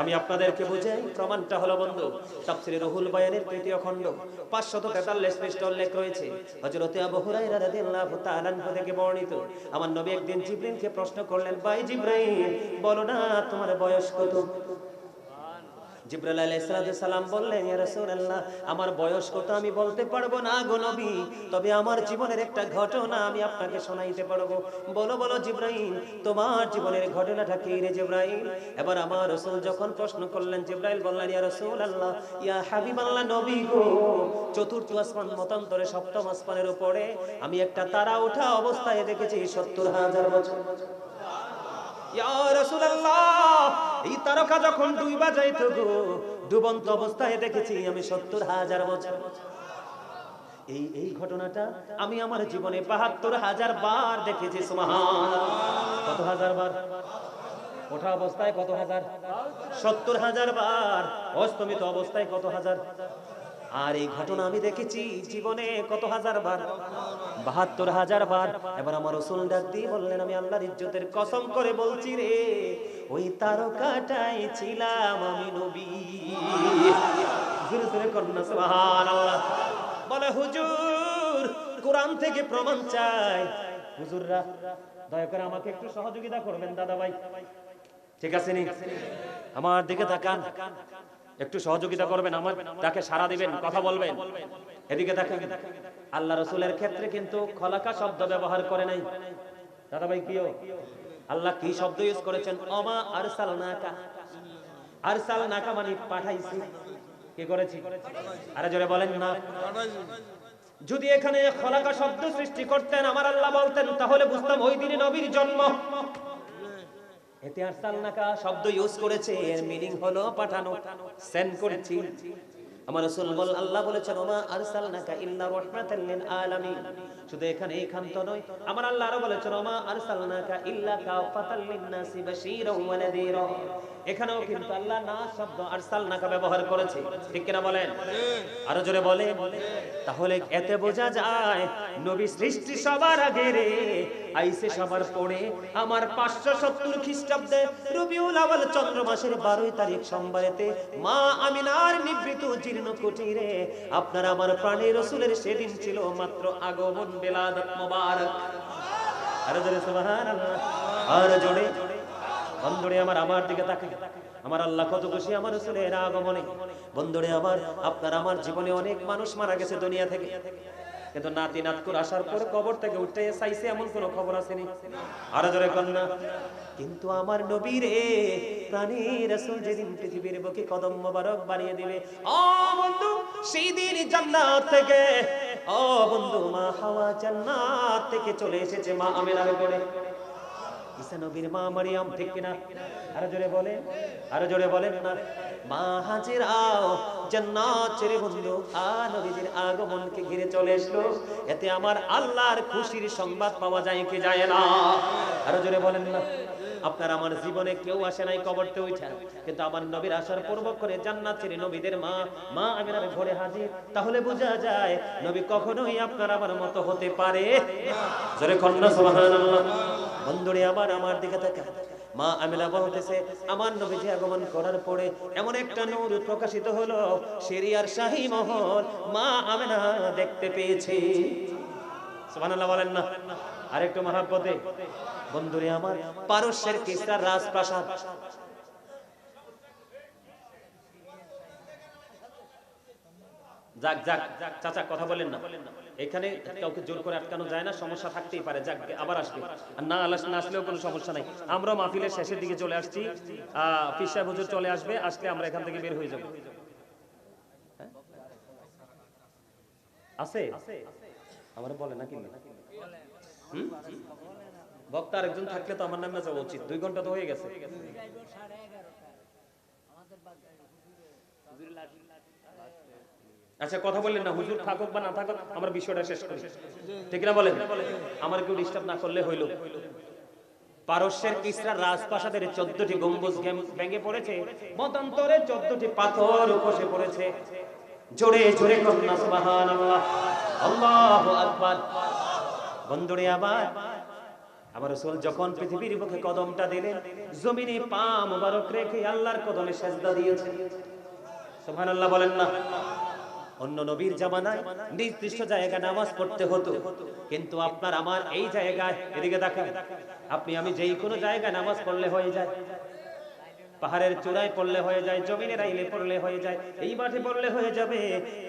আমি আপনাদেরকে বুঝাই, প্রমাণটা হলো বন্ধু তাফসীরে রুহুল বায়ানের ৩য় খণ্ড ৫৪৩ পৃষ্ঠা উল্লেখ রয়েছে। হযরতে আবু হুরায়রা রাদিয়াল্লাহু তাআলা আনহু থেকে বর্ণিত, আমার নবী একদিন জিবরিলকে প্রশ্ন করলেন, ভাই জিবরাইল, বলো না তোমার বয়স কত? জিবরাইল আলাইহিস সালাম বললেন, ইয়া রাসূলুল্লাহ, আমার বয়স কত আমি বলতে পারবো না গো নবী, তবে আমার জীবনের একটা ঘটনা আমি আপনাকে শোনাইতে পারবো। বলো বলো জিবরাইল, তোমার জীবনের ঘটনাটা কি রে জিবরাইল? এবার আমার রাসূল যখন প্রশ্ন করলেন, জিবরাইল বললেন, ইয়া রাসূলুল্লাহ, ইয়া হাবিবাল্লাহ, নবী গো, চতুর্থ আসমান মতান্তরে সপ্তম আসমানের উপরে আমি একটা তারা ওঠা অবস্থায় দেখেছি ৭০,০০০ বছর। ইয়া রাসূলুল্লাহ, এই তারকা যখন ডুইবা যাইতো গো, ডুবন্ত অবস্থায় দেখেছি আমি ৭০,০০০ বছর। এই ঘটনাটা আমি আমার জীবনে ৭২,০০০ বার দেখেছি। সুবহানাল্লাহ। কত হাজার বার? ওঠা অবস্থায় কত হাজার? ৭০,০০০ বার। অস্তমিত অবস্থায় কত হাজার? আর এই ঘটনা আমি দেখেছি জীবনে কত হাজার বার? ৭২,০০০ বার। এবার আমার রাসূল ডাক দিয়ে বললেন, আমি আল্লাহর ইজ্জতের কসম করে বলছি রে, ওই তারকাটাই ছিলাম আমি নবী। জোরে জোরে কন্যা সুবহানাল্লাহ। বলে হুজুর কোরআন থেকে প্রমাণ চাই। হুজুররা দয়া করে আমাকে একটু সহযোগিতা করবেন দাদা ভাই, ঠিক আছে নি? আমার দিকে তাকান, একটু সহযোগিতা করবেন, আমার তাকে সাড়া দিবেন, কথা বলবেন। এদিকে তাকান। আল্লাহ রাসূলের ক্ষেত্রে কিন্তু খলাকা শব্দ ব্যবহার করে নাই। দাদা ভাই কিও আল্লাহ কি শব্দ ইউজ করেছেন? ওমা আরসালনাকা। আরসালনাকা মানে পাঠাইছি। কি করেছি? আরে জোরে বলেন না। যদি এখানে খলাকা শব্দ সৃষ্টি করতেন আমার আল্লাহ বলতেন, তাহলে বুঝতাম ওই দিনে নবীর জন্ম। এতে আরসালনাকা শব্দ ইউজ করেছে, এর মিনিং হলো পাঠানো, সেন্ড করেছি। আমার রাসূল আল্লাহ বলেছেন ওমা আরসালনাকা ইল্লা রাহমাতাল লিল আলামিন। শুধু এখানে এখান্ত নয়, আমার আল্লাহ আরো বলেছেন ওমা আরসালনাকা ইল্লা কাফাতাল লিন-নাসি বাশীরাও ওয়া নাযীরা। এখানেও কিন্তু আল্লাহ না শব্দ আরসালনাকা ব্যবহার করেছে, ঠিক কিনা বলেন? আরো জোরে বলেন। তাহলে এতে বোঝা যায় নবী সৃষ্টি সবার আগে রে, আইসে সবার পরে। আমার 570 খ্রিস্টাব্দে রবিউল আউয়াল চন্দ্র মাসের 12 তারিখ সোমবারেতে মা আমিনার নিভৃত জীর্ণ কুটিরে আপনার আমার প্রাণের রাসূলের সেদিন ছিল মাত্র আগমন বেলাদত মোবারক। আরে জোরে সুবহানাল্লাহ, আর জোরে বন্ধুরে আমার দিকে তাকান। আমার আল্লাহ কত খুশি আমার রাসূলের আগমনে। বন্ধুরে আপনার আমার জীবনে অনেক মানুষ মারা গেছে দুনিয়া থেকে, কিন্তু নাতি নাতকুর আসার পর কবর থেকে উঠতে চাইছে এমন কোন খবর আসেনি। আরো জোরে কন্যা। কিন্তু আমার নবী রে, প্রাণের রাসূল যেদিন পৃথিবীর বুকে কদম মোবারক বাড়িয়ে দিবে, ও বন্ধু সেই দিন জান্নাত থেকে, ও বন্ধু মা হাওয়া জান্নাত থেকে চলে এসেছে মা আমিনার ঘরে। ঈসা নবীর মা মারিয়াম, ঠিক কিনা? আরো জোরে বলেন, আরো জোরে বলেন না। মা হাজেরাও জান্নাত ছেড়ে বন্ধু নবীজির আগমনকে ঘিরে চলে আসলো। এতে আমার আল্লাহর খুশির সংবাদ পাওয়া যায় কি যায় না? আরো জোরে বলেন না। আপনার আমার জীবনে কেউ আসে নাই কবরতে উঠা, কিন্তু আমার নবীর আসার পূর্বক্ষণে জান্নাত ছেড়ে নবীদের মা আমিনার ঘরে হাজির। তাহলে বোঝা যায় নবী কখনোই আপনার আমার মতো হতে পারে না। জোরে কন্যা সুবহানাল্লাহ। বন্ধুরে আমার দিকে তাকান। মা আমিনা বলতেছে আমার নবীজি আগমন করার পরে এমন একটা নূর প্রকাশিত হলো, শরিয়ার শাহী মহল মা আমিনা দেখতে পেয়েছে। সুবহানাল্লাহ বলেন না। আরেকটু মহব্বতে বন্ধুরে আমার, পারস্যের কিসরার রাজপ্রাসাদ, যাক যাক চাচা কথা বলেন না। এখানে কাউকে জোর করে আটকানো যায় না, সমস্যা থাকতেই পারে, যাক আবার আসবে। আর না আসলেও কোনো সমস্যা নাই। আমরা মাহফিলের শেষের দিকে চলে আসছি, পীর সাহেব হুজুর চলে আসবে, আসলে আমরা এখান থেকে বের হয়ে যাব। আছে আমার বলে না কি বক্তা আরেকজন থাকলে তো আমার নামে যাওয়া উচিত। 2 ঘন্টা তো হয়ে গেছে। আচ্ছা কথা বললেন না, হুজুর থাকুক বা না থাকুক আমার বিষয়টা শেষ করি, ঠিক না বলেন? আমার কেউ ডিস্টার্ব না করলে হইল। পারস্যের কিসরা রাজপ্রাসাদের 14টি গম্বুজ ভেঙে পড়েছে, মতান্তরে 14টি পাথর খসে পড়েছে। জোরে জোরে কন্যা সুবহানাল্লাহ, আল্লাহু আকবার। বন্ধুরে আমার রাসূল যখন পৃথিবীর বুকে কদমটা দিলেন, জমিনে পা মোবারক রেখে আল্লাহর কদমে সেজদা দিয়েছেন। সুবহানাল্লাহ বলেন না। অন্য নবীর জামানায় নির্দিষ্ট জায়গায় নামাজ পড়তে হতো, কিন্তু আপনার আমার এই জায়গায়, এদিকে দেখেন, আপনি আমি যেই কোনো জায়গায় নামাজ পড়লে হয়ে যায়। পাহাড়ের চূড়ায় পড়লে হয়ে যায়, জমিনের আইলে পড়লে হয়ে যায়, এই মাঠে পড়লে হয়ে যাবে।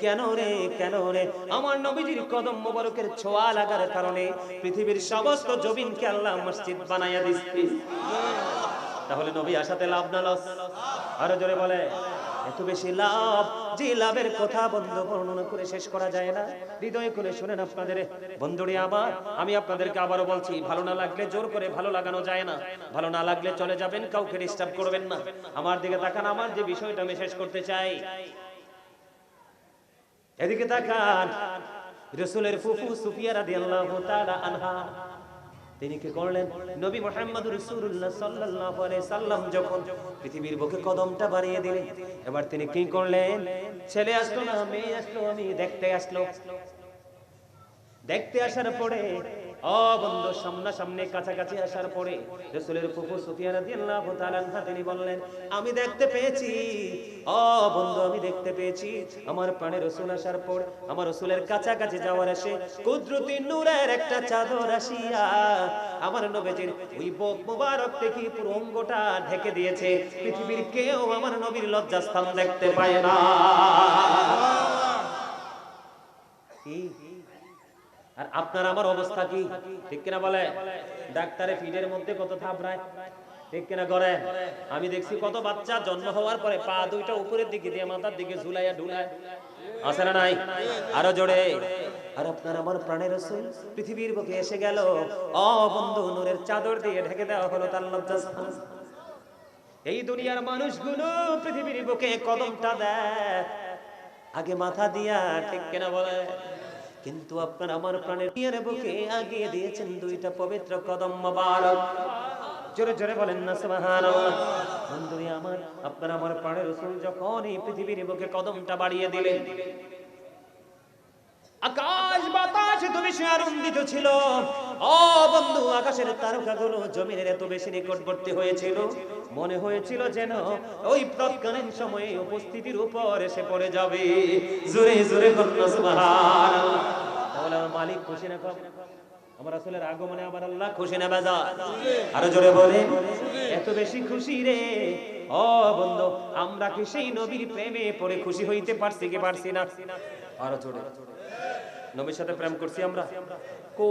কেন রে, কেন রে? আমার নবীজির কদম মোবারকের ছোঁয়া লাগার কারণে পৃথিবীর সমস্ত জমিনকে আল্লাহ মসজিদ বানাইয়া দিচ্ছে। তাহলে নবী আসাতে লাভ না লস? আরো জোরে বলে। এত বেশি লাভ, যে লাভের কথা বন্ধু বর্ণনা করে শেষ করা যায় না। হৃদয় করে শুনেন আপনাদের বন্ধুরে আমি আপনাদেরকে আবারও বলছি, ভালো না লাগলে জোর করে ভালো লাগানো যায় না। ভালো না লাগলে চলে যাবেন, কাউকে ডিস্টার্ব করবেন না। আমার দিকে তাকান, আমার যে বিষয়টা আমি শেষ করতে চাই, এদিকে তাকান। রাসূলের ফুফু সুফিয়া রাদিয়াল্লাহু তাআলা আনহা, তিনি কি করলেন? নবী মুহাম্মদুর রাসূলুল্লাহ সাল্লাল্লাহু আলাইহি সাল্লাম যখন পৃথিবীর বুকে কদমটা বাড়িয়ে দিলেন, এবার তিনি কি করলেন? ছেলে আসলো না মেয়ে আসলো, আমি দেখতে আসলো। দেখতে আসার পরে ও বন্ধু, সামনাসামনি কাছাকাছি আসার পরে রাসূলের ফুফু সুফিয়া রাদিয়াল্লাহু তাআলা আনহা তিনি বললেন, আমি দেখতে পেয়েছি, ও বন্ধু আমি দেখতে পেয়েছি আমার প্রাণের রাসূল আসার পর আমার রাসূলের কাছাকাছি যাওয়ার এসে কুদরতি নূরের একটা চাদর আসিয়া আমার নবীজির ওই বুক মোবারক থেকে পুরো অঙ্গটা ঢেকে দিয়েছে। পৃথিবীর কেউ আমার নবীর লজ্জাস্থান দেখতে পায় না। আর আপনার আমার অবস্থা কি, ঠিক কিনা বলে? ডাক্তারে ফিডের মধ্যে কত থাপড়ায়, ঠিক কিনা করে? আমি দেখছি কত বাচ্চা জন্ম হওয়ার পরে পা দুইটা উপরের দিকে দিয়ে মাথার দিকে ঝুলাইয়া ঢুলায়, আছে না নাই? আরো জোরে। আর আপনার আমার প্রাণের রাসূল পৃথিবীর বুকে এসে গেল, ও বন্ধু নূরের চাদর দিয়ে ঢেকে দেওয়া হলো তার লজ্জাস্থান। এই দুনিয়ার মানুষগুলো পৃথিবীর বুকে কদমটা দেয় আগে মাথা দিয়া, ঠিক কিনা বলে? কিন্তু আপনার আমার প্রাণের বুকে আগিয়ে দিয়েছেন দুইটা পবিত্র কদম মোবারক। জোরে জোরে বলেন না সুবহানাল্লাহ। বন্ধুরে আমার, আপনার আমার প্রাণের রাসূল যখন এই পৃথিবীর বুকে কদমটা বাড়িয়ে দিলেন, আকাশ বাতাস এত বেশি আনন্দিত ছিল, ও বন্ধু আকাশের তারকাগুলো জমিনের এত বেশি নিকটবর্তী হয়েছিল, মনে হয়েছিল যেন ওই তৎকালীন সময়ে উপস্থিতির উপর এসে পড়ে যাবে। জোরে জোরে বলুন সুবহানাল্লাহ। তাহলে আমার মালিক খুশি না? আমার রাসূলের আগমনে আমার আল্লাহ খুশি না বেজা? আরো জোরে বলেন, এত বেশি খুশি রে। ও বন্ধু, আমরা কি সেই নবীর প্রেমে পড়ে খুশি হইতে পারছি কি পারছি না? আরো জোরে। নবীর সাথে প্রেম করছি আমরা? কো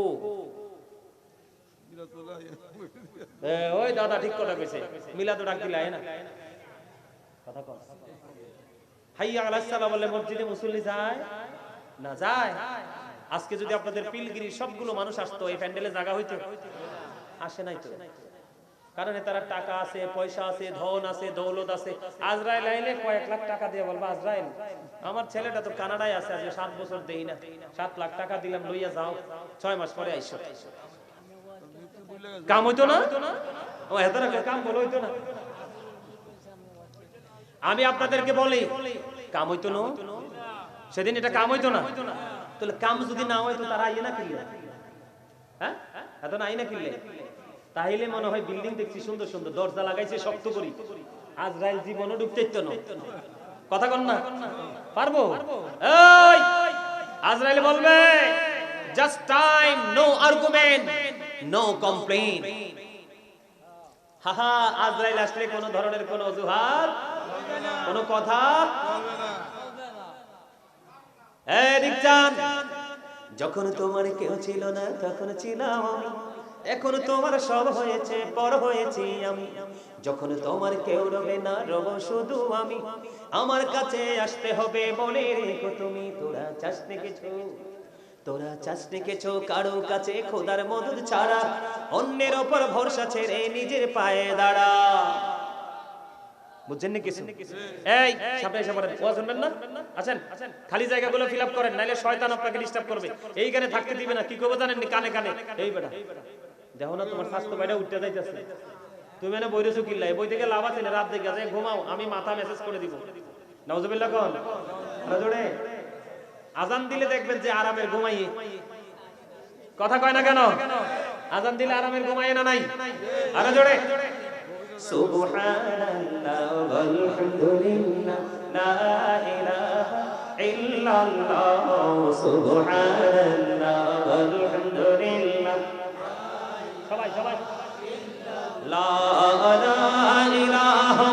ওই দাদা ঠিক কথা কইছে, মিলাদ ডাক দিলা না কথা কর। হাইয়া আলাস সালাম বলে মসজিদে মুসল্লি যায় না? যায়। আজকে যদি আপনাদের পিলগিরি সবগুলো মানুষ আসতো, এই প্যান্ডেলে জায়গা হইতো? আসে নাই তো। কারণ তারা টাকা আছে, পয়সা আছে, ধন আছে, দৌলত আছে। আজরাইল আইলে কয়েক লাখ টাকা দিয়ে বলবা, আজরাইল আমার ছেলেটা তো কানাডায় আছে, আজকে 7 বছর দেই না, 7 লাখ টাকা দিলাম, লইয়া যাও, 6 মাস পরে আইসো। কাম হইতো না? ও এত কাম বলো হইতো না? আমি আপনাদেরকে বলি, কাম হইতো না সেদিন? এটা কাম হইতো না? তাহলে কাম যদি না হইতো তারা আইয়ে না কিনলে? হ্যাঁ, এত না আই না কিনলে? তাইলে মনে হয় বিল্ডিং দেখছি সুন্দর সুন্দর, দরজা লাগাইছে শক্ত করি, আজরাইল জীবনও ঢুকতেই তো না। কথা কন না? পারবো? এই আজরাইল বলবে, just time, no argument, no complain. হাহা, আজরাইল আসলে কোন ধরনের কোন অজুহাত, কোন কথা যখন তোমার কেউ ছিল না তখন ছিলাম আমি, এখন তোমার সব হয়েছে, পর হয়েছি আমি। যখন তোমার কেউ রবে না, রব শুধু আমি। আমার কাছে আসতে হবে মনে রেখো তুমি, তোরা চাস কিছু, তোরা চাস কিছু কারো কাছে খোদার মদদ ছাড়া, অন্যের ওপর ভরসা ছেড়ে নিজের পায়ে দাঁড়া। বুঝছেন না কিছু? এই সামনে এসে পড়েন, ওয়াজ শুনবেন না? আছেন? খালি জায়গাগুলো ফিল আপ করেন, নাইলে শয়তান আপনাকে ডিস্টার্ব করবে। এইখানে থাকতে দিবে না। কি করবে জানেন? কানে কানে এই বেটা দেখো না তোমার স্বাস্থ্য বাইরে উঠতে যাইতেছে, তুমি মানে বইরেছো কিল্লাই, বই থেকে লাভ আছে না? রাত দেখে যায় ঘুমাও, আমি মাথা মেসেজ করে দিব। নাউজুবিল্লাহ কোন জোরে আজান দিলে দেখবেন যে আরামের ঘুমাইয়ে, কথা কয় না কেন? আজান দিলে আরামের ঘুমাইয়ে না নাই? আরো জোরে সুবহানাল্লাহ ওয়ালহামদুলিল্লাহ লা ইলাহা ইল্লাল্লাহ, সুবহানাল্লাহ ওয়ালহামদুলিল্লাহ, সবাই সবাই লা ইলাহা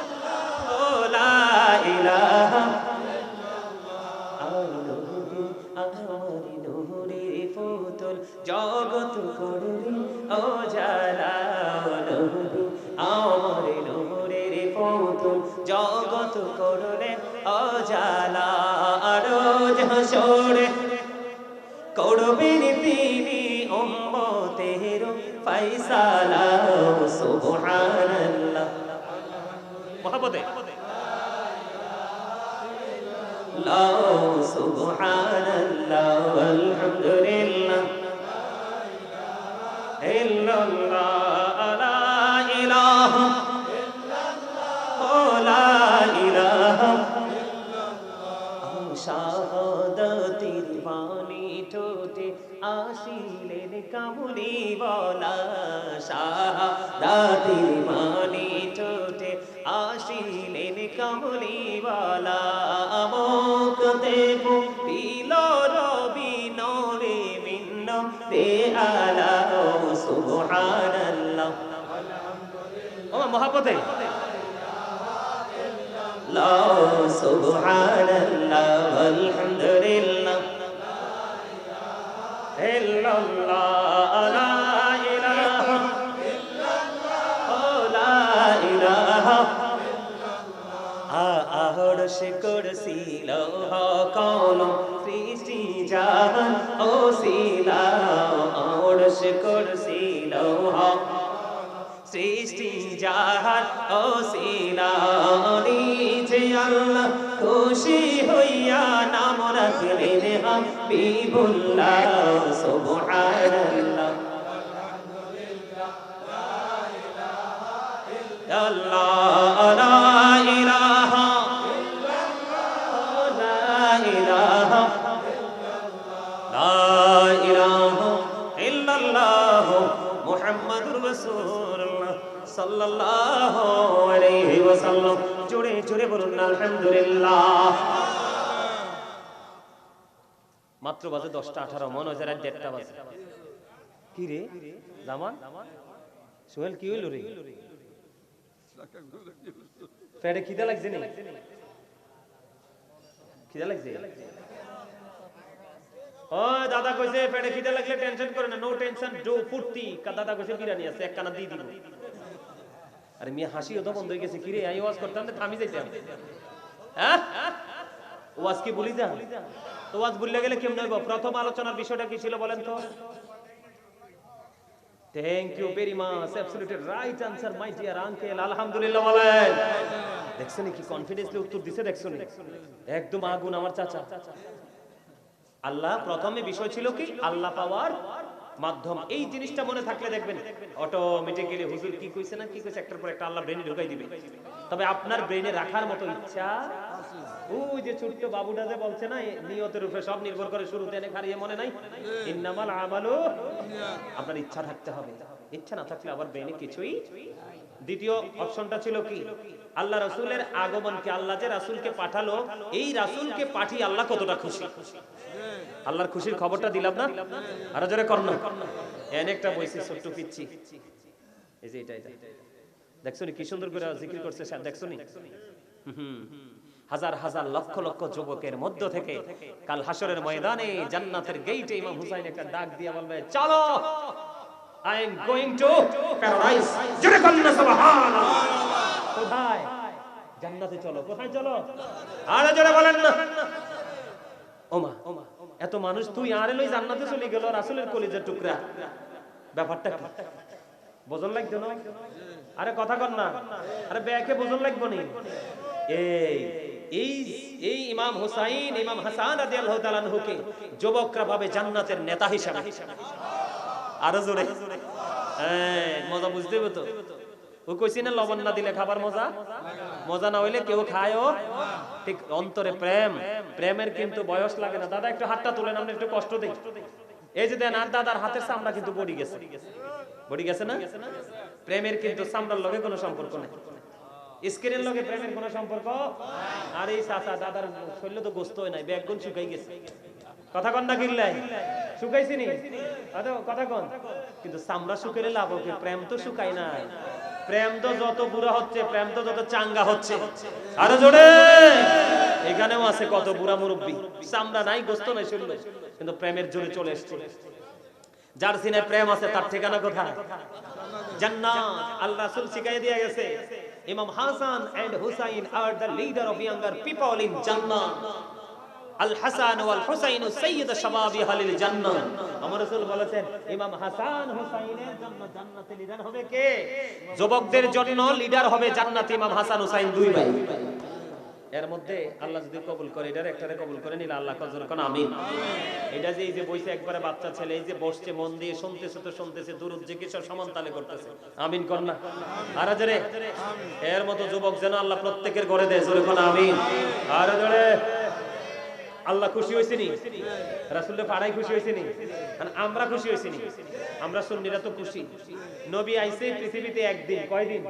ইল্লাল্লাহ, লা ইলাহা জগত করবি ও জালা, আমার নূরের পুতুল জগত করলে ও জালা, রোজ হাসরে করবেন তিনি উম্মতের ফয়সালা। সুবহানাল্লাহ মহব্বতে লা, সুবহানাল্লাহ আলহামদুলিল্লাহ ইল্লাল্লাহ, লা ইলাহা ইল্লাল্লাহ, লা ইলাহা ইল্লাল্লাহ। শাহাদাতের বাণী ঠোঁটে আসিলেন কামলিওয়ালা শাহাদাতের মানি ঠোঁটে আসিলেন কামলিওয়ালা মুখতে ফুটিল রবি নূরে মিন্ন তে আলা সুবহানাল্লাহ ও মহব্বতে লা সুবহানাল্লাহ আলহামদুলিল্লাহ ইল্লাল্লাহ লা ইলাহা ইল্লাল্লাহ লা ইলাহা আহরশ কুরসি লৌহ কলম সৃষ্টি জাহান ওসিলা আহরশ কুরসি লৌহ সৃষ্টি জাহান ওসিলা নিজে আল্লাহ খুশি হইয়া নাম রাখলেন হাবিবুল্লাহ সুবহানাল্লাহ আল্লাহ লা ইলাহা ইল্লাল্লাহ লা ইলাহা লা ইলাহা ইল্লাল্লাহ মুহাম্মাদুর রাসূলুল্লাহ সাল্লাল্লাহু আলাইহি ওয়াসাল্লাম জোরে জোরে বলুন আলহামদুলিল্লাহ মাত্র বাজে 10টা 18 মনে হয় রাত 1:30 বাজে কি রে জামান সোহেল কি হইল রে পেটে খিদা লাগছে নি খিদা লাগছে ও দাদা কইছে পেটে খিদা লাগলে টেনশন করে না নো টেনশন ডো ফুর্তি দাদা কইছে বিরিয়ানি আছে এক কানা দিয়ে দিব আরে মিয়া হাসিও তো বন্ধ হয়ে গেছে কি রে আই ওয়াজ করতাম না থামি যাইতাম হ্যাঁ ওয়াজ কি বলি যা তো ওয়াজ ভুলে গেলে কেমন হইব প্রথম আলোচনার বিষয়টা কি ছিল বলেন তো thank you very much absolutely right answer my dear uncle আলহামদুলিল্লাহ বলেন দেখছেন কি কনফিডেন্সলি উত্তর দিছে দেখছেন একদম আগুন আমার চাচা আল্লাহ প্রথমে বিষয় ছিল কি আল্লাহ পাওয়ার মাধ্যম এই জিনিসটা মনে থাকলে দেখবেন অটোমেটিক্যালি হুজুর কি কইছে না কি কইছে একটার পর একটা আল্লাহ ব্রেনে ঢুকাই দিবে তবে আপনার ব্রেনে রাখার মতো ইচ্ছা ওই যে ছোট্ট বাবুটা যে বলছে না নিয়তের উপরে সব নির্ভর করে শুরুতে এনে খারিয়ে মনে নাই ইন্নামাল আমালু আপনার ইচ্ছা থাকতে হবে ইচ্ছা না থাকলে আবার ব্রেনে কিছুই দ্বিতীয় অপশনটা ছিল কি আল্লাহ রাসূলের আগমনকে আল্লাহ যে রাসূলকে পাঠালো এই রাসূলকে পাঠিয়ে আল্লাহ কতটা খুশি আল্লাহর খুশির খবরটা দিলাম না আরো জোরে কর না এনে একটা বইছে ছোট্ট পিচ্চি এই যে এটা দেখছনি কি সুন্দর করে জিকির করছে স্যার দেখছনি হাজার হাজার লক্ষ লক্ষ যুবকের মধ্য থেকে কাল হাসরের ময়দানে জান্নাতের গেটে ইমাম হুসাইন একটা ডাক দিয়ে বলবে চলো I am going to paradise জোরে কর না সুবহানাল্লাহ কোথায় জান্নাতে চলো কোথায় চলো আরে জোরে বলেন না ওমা এত মানুষ তুই আরে লই জান্নাতে চলে গেল রাসূলের কলিজার টুকরা ব্যাপারটা কি বুঝন লাগতো না আরে কথা কর না আরে ব্যাকে বুঝন লাগবো নি এই ইমাম হুসাইন ইমাম হাসান রাদিয়াল্লাহু তাআলা আনহুকে যুবকরা ভাবে জান্নাতের নেতা হিসেবে আরো জোরে মজা বুঝতে হবে তো ও কইছি না লবণ না দিলে খাবার মজা মজা না হইলে কেউ খায়ও ঠিক অন্তরে প্রেমের কিন্তু বয়স লাগে না দাদা একটু হাতটা তুলেন আমরা একটু কষ্ট দেই এই যে দেন আর দাদার হাতের চামড়া কিন্তু বডি গেছে না প্রেমের কিন্তু চামড়ার লগে কোনো সম্পর্ক নেই স্কিনের লগে প্রেমের কোনো সম্পর্ক আর এই চাচা দাদার শরীরে তো গোস্ত হয় নাই ব্যাগগুন শুকাই গেছে কথা কন না কিল্লাই শুকাইছি নি কথা কন কিন্তু চামড়া শুকাইলে লাভ কি প্রেম তো শুকাই না প্রেম তো যত বুড়া হচ্ছে প্রেম তো যত চাঙ্গা হচ্ছে আরো জোরে এখানেও আছে কত বুড়া মুরব্বি চামড়া নাই গোস্ত নাই শরীরে কিন্তু প্রেমের জোরে চলে এসেছে যার সিনে প্রেম আছে তার ঠিকানা কোথায় জান্নাত আল্লাহ রাসূল শিখাই দিয়ে গেছে ইমাম Hasan and Hussain are the leader of younger people in জান্নাত আল হাসান ওয়াল হুসাইন সাইয়্যিদ শাবাবি আহলিল জান্নাহ আমার রাসূল বলেছেন ইমাম হাসান হুসাইনের জন্য জান্নাতে লিডার হবে কে যুবকদের জন্য লিডার হবে জান্নাতে ইমাম হাসান হুসাইন দুই ভাই এর মধ্যে আল্লাহ যদি কবুল করে এটার একটারে কবুল করে নিলে আল্লাহ কজর কোন আমিন এটা যে এই যে বইছে একবারে বাচ্চা ছেলে এই যে বসছে মন দিয়ে শুনতেছে দুরূদ জিকির সব সমান তালে করতেছে আমিন কর না আর জোরে এর মতো যুবক যেন আল্লাহ প্রত্যেকের ঘরে দেয় জোরে কোন আমিন আর জোরে আল্লাহ খুশি হয়েছে নি, রাসূলের পাড়ায় খুশি হয়েছে নি, আর আমরা খুশি হয়েছি নি? আমরা সুন্নিরা তো খুশি। নবী আইছে পৃথিবীতে একদিন, কয়দিন?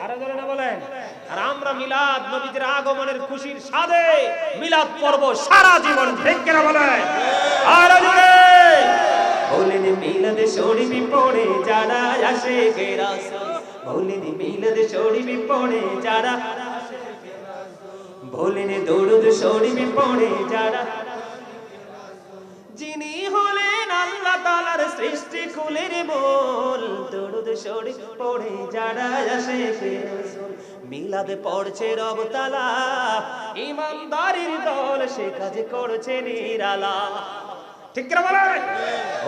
আরো জোরে না বলেন। আর আমরা মিলাদ নবীর আগমনের খুশির সাথে মিলাদ পর্ব সারা জীবন, ঠিক কিনা বলেন? আরো জোরে বলেন মিলাদ শরীফ পড়ে যারা আশিকে রাসূল, বলেন মিলাদ শরীফ পড়ে যারা, বলেন দরুদ শরীফ পড়ে যারা, যিনি হলেন আল্লাহ তাআলার সৃষ্টি কুলের মূল, দরুদ শরীফ পড়ে যারা আশিকে রাসূল, মিলাদ পড়ছে রব তাআলা, ঈমানদারের দল সে কাজ করছে নিরালা, ঠিক করে বলেন।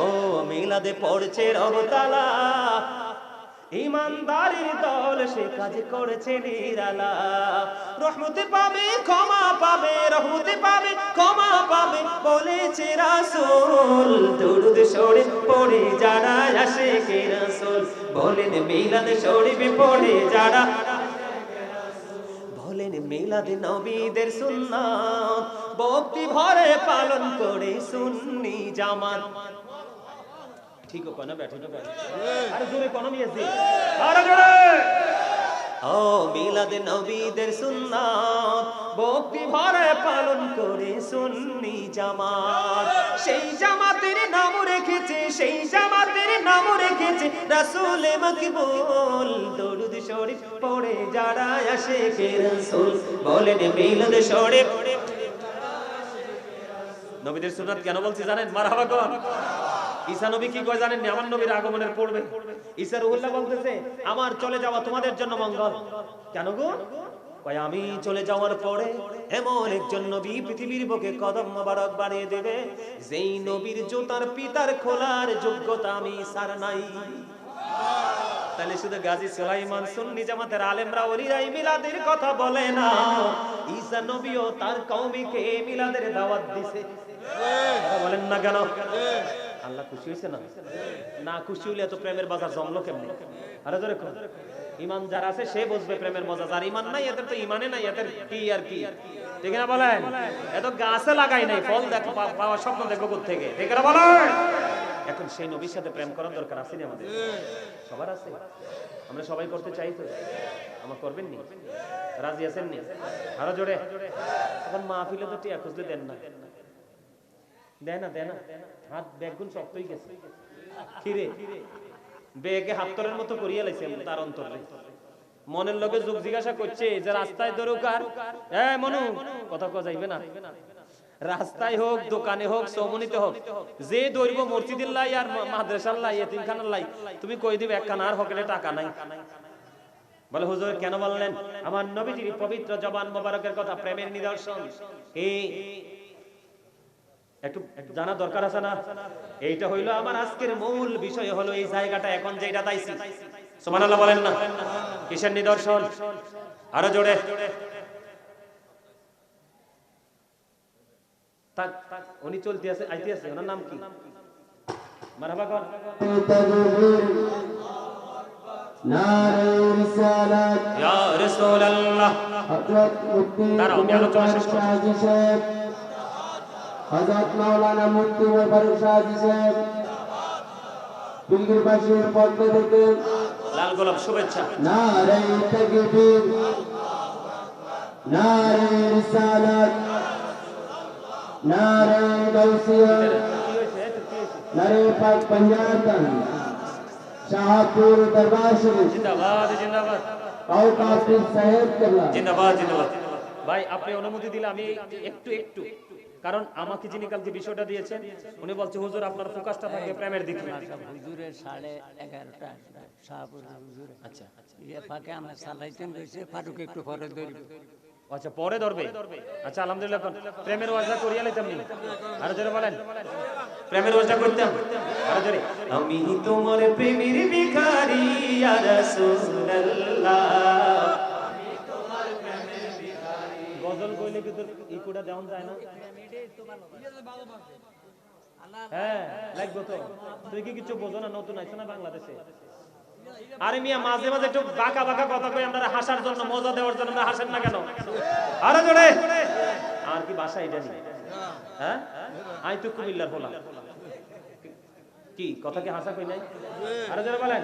ও মিলাদে পড়ছে রব তাআলা, ঈমানদারের দল সে কাজ করেছে নিরালা, রহমতে পাবে ক্ষমা পাবে, রহমতে পাবে ক্ষমা পাবে বলেছে রাসূল, দরুদ শরীফ পড়ে যারা আশিকে রাসূল, বলেন মিলাদ শরীফ পড়ে যারা, বলেন মিলাদ নবীদের সুন্নাত ভক্তি ভরে পালন করে সুন্নি জামাত, ঠিক কোন ব্যাঠে না ব্যাঠে, আরে জোরে কোন নিয়েছি, আরে জোরে। ও মিলাদ নবীদের সুন্নাত ভক্তি ভরে পালন করে সুন্নি জামাত, সেই জামাতের নাম রেখেছে, সেই জামাতের নাম রেখেছে রাসূল মকবুল, দরুদ শরীফ পড়ে যারা আশিকে রাসূল, বলেন মিলাদ শরীফ। নবীদের সুন্নাত কেন বলছি জানেন? মারহাবা কোন। ঈসা নবী কি কয় জানেন? আমার নবীর আগমনের পূর্বে ঈসা রূহুল্লাহ বলতেছে আমার চলে যাওয়া তোমাদের জন্য মঙ্গল। কেন গো? কয় আমি চলে যাওয়ার পরে এমন একজন নবী পৃথিবীর বুকে কদম মোবারক বাড়িয়ে দেবে, যেই নবীর জুতার পিতার খোলার যোগ্যতা আমি ঈসার নাই। তাহলে শুধু গাজী সুলাইমান সুন্নি জামাতের আলেমরা ওলিরাই মিলাদের কথা বলে না, ঈসা নবীও তার কওমিকে মিলাদের দাওয়াত দিছে। বলেন না কেন? আল্লাহ খুশি হয়েছে না? না খুশি হলে এত প্রেমের বাজার জমলো কেমন? আরে ধরে ইমান যার আছে সে বুঝবে প্রেমের মজা, যার ইমান নাই এদের তো ইমানে নাই, এদের কি আর কি, ঠিক না বলেন? এত গাছে লাগাই নাই, ফল দেখো পাওয়ার স্বপ্ন দেখো কোত্থেকে, ঠিক না বলেন? এখন সেই নবীর সাথে প্রেম করার দরকার আছে না আমাদের? সবার আছে। আমরা সবাই করতে চাই তো, আমার করবেন নি? রাজি আছেন নি? আরো জোরে। এখন মাহফিলে তো টিয়া খুঁজলে দেন না, দেয় না, দেয় না, হাত ব্যাগুন শক্তই গেছে, খিরে বেগে হাত তরের মতো করিয়া লাইছে তার অন্তরে, মনের লগে যোগ জিজ্ঞাসা করছে যে রাস্তায় দরকার, এই মনু কথা কো যাইবে না, রাস্তায় হোক দোকানে হোক সমনিতে হোক, যে দৌড়ব মসজিদের লাই আর মাদ্রাসার লাই এতিমখানার লাই, তুমি কই দিবে এক কানার হকেলে টাকা নাই। বলে হুজুর কেন বললেন? আমার নবীজির পবিত্র জবান মোবারকের কথা, প্রেমের নিদর্শন এই একটু জানা দরকার আছে না? এইটা হইলো আমার আজকের মূল বিষয়, হলো এই জায়গাটা এখন যেটা দাইছি। সুবহানাল্লাহ বলেন না? কিসের নিদর্শন? আরো জোরে। উনি চলতে আছে, আইতে আছে, ওনার নাম কি? মারহাবা কোন? নারে রিসালাত ইয়া রাসূলুল্লাহ। হযরত মুফতি দাঁড়াও, আমি আলোচনা শেষ করব। শাহজি সাহেব, হযরত মাওলানা মুফতি ফারুক শাহজি সাহেব, পিঙ্গিরবাসীর পক্ষ থেকে লাল গোলাপ শুভেচ্ছা। নারে তাকবীর, নারে রিসালাত, নারে গাউসিয়া, নারে পাক পাঞ্জাতন, শাহপুর দরবার শরীফ জিন্দাবাদ জিন্দাবাদ কাউকাসির সাহেব কেবলা জিন্দাবাদ জিন্দাবাদ। ভাই আপনি অনুমতি দিলে আমি একটু কারণ আমাকে যিনি কালকে বিষয়টা দিয়েছেন উনি বলছে হুজুর আপনার ফোকাসটা থাকবে প্রেমের দিকে। হুজুরের 11:30 শাহপুর হুজুরে। আচ্ছা ইয়ে ফাঁকে আমরা সালাইতেন রয়েছে, ফারুক একটু পরে ধরবে। আচ্ছা পরে ধরবে। আচ্ছা আলহামদুলিল্লাহ, প্রেমের ওয়াজা করিয়া লাইতাম নি, আরো জোরে বলেন। প্রেমের ওয়াজা করতাম, আরো জোরে। আমি তোমার প্রেমের ভিখারি ইয়া রাসূলুল্লাহ, আমি তোমার প্রেমের ভিখারি। গজল কইলে কি তোর ইকুটা দেওয়া যায় না? হ্যাঁ লাগবে তো। তুই কি কিছু বোঝো না? নতুন আইছ না বাংলাদেশে? আরে মিয়া মাঝে মাঝে একটু বাঁকা বাঁকা কথা কই, আমরা হাসার জন্য, মজা দেওয়ার জন্য, আমরা হাসেন না কেন? আরে জোরে। আর কি ভাষা এটা নেই। হ্যাঁ আই তো কুমিল্লার হলাম কি কথা কি হাসা কই নাই আরো যারা বলেন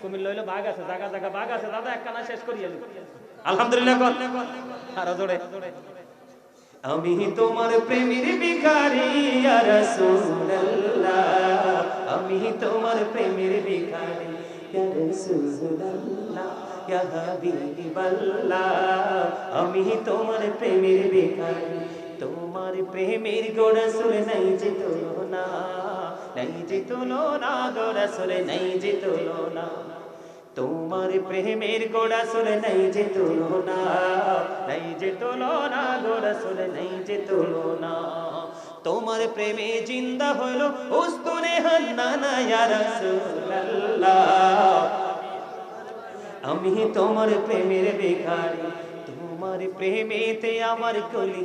কুমিল্লা হইলো বাঘ আছে জায়গা জায়গা বাঘ আছে দাদা এক কানা শেষ করিয়ে আলহামদুলিল্লাহ আরো জোরে আমি তোমার প্রেমের ভিখারি ইয়া রাসূলুল্লাহ আমি তোমার প্রেমের ভিখারি ইয়া রাসূলুল্লাহ ইয়া হাবিবাল্লাহ আমি তোমার প্রেমের ভিখারি তোমার প্রেমের গো রাসূল নাই যে তুলনা নাই যে তুলনা গো রাসূল নাই যে তুলনা তোমার প্রেমের গো রাসূল নাই যে তুলনা নাই যে তুলনা গো রাসূল নাই যে তুলনা তোমার প্রেমে জিন্দা হলো উস্তুনে হান্নানা ইয়া রাসূলুল্লাহ আমি তোমার প্রেমের ভিখারি তোমার প্রেমেতে আমার কলি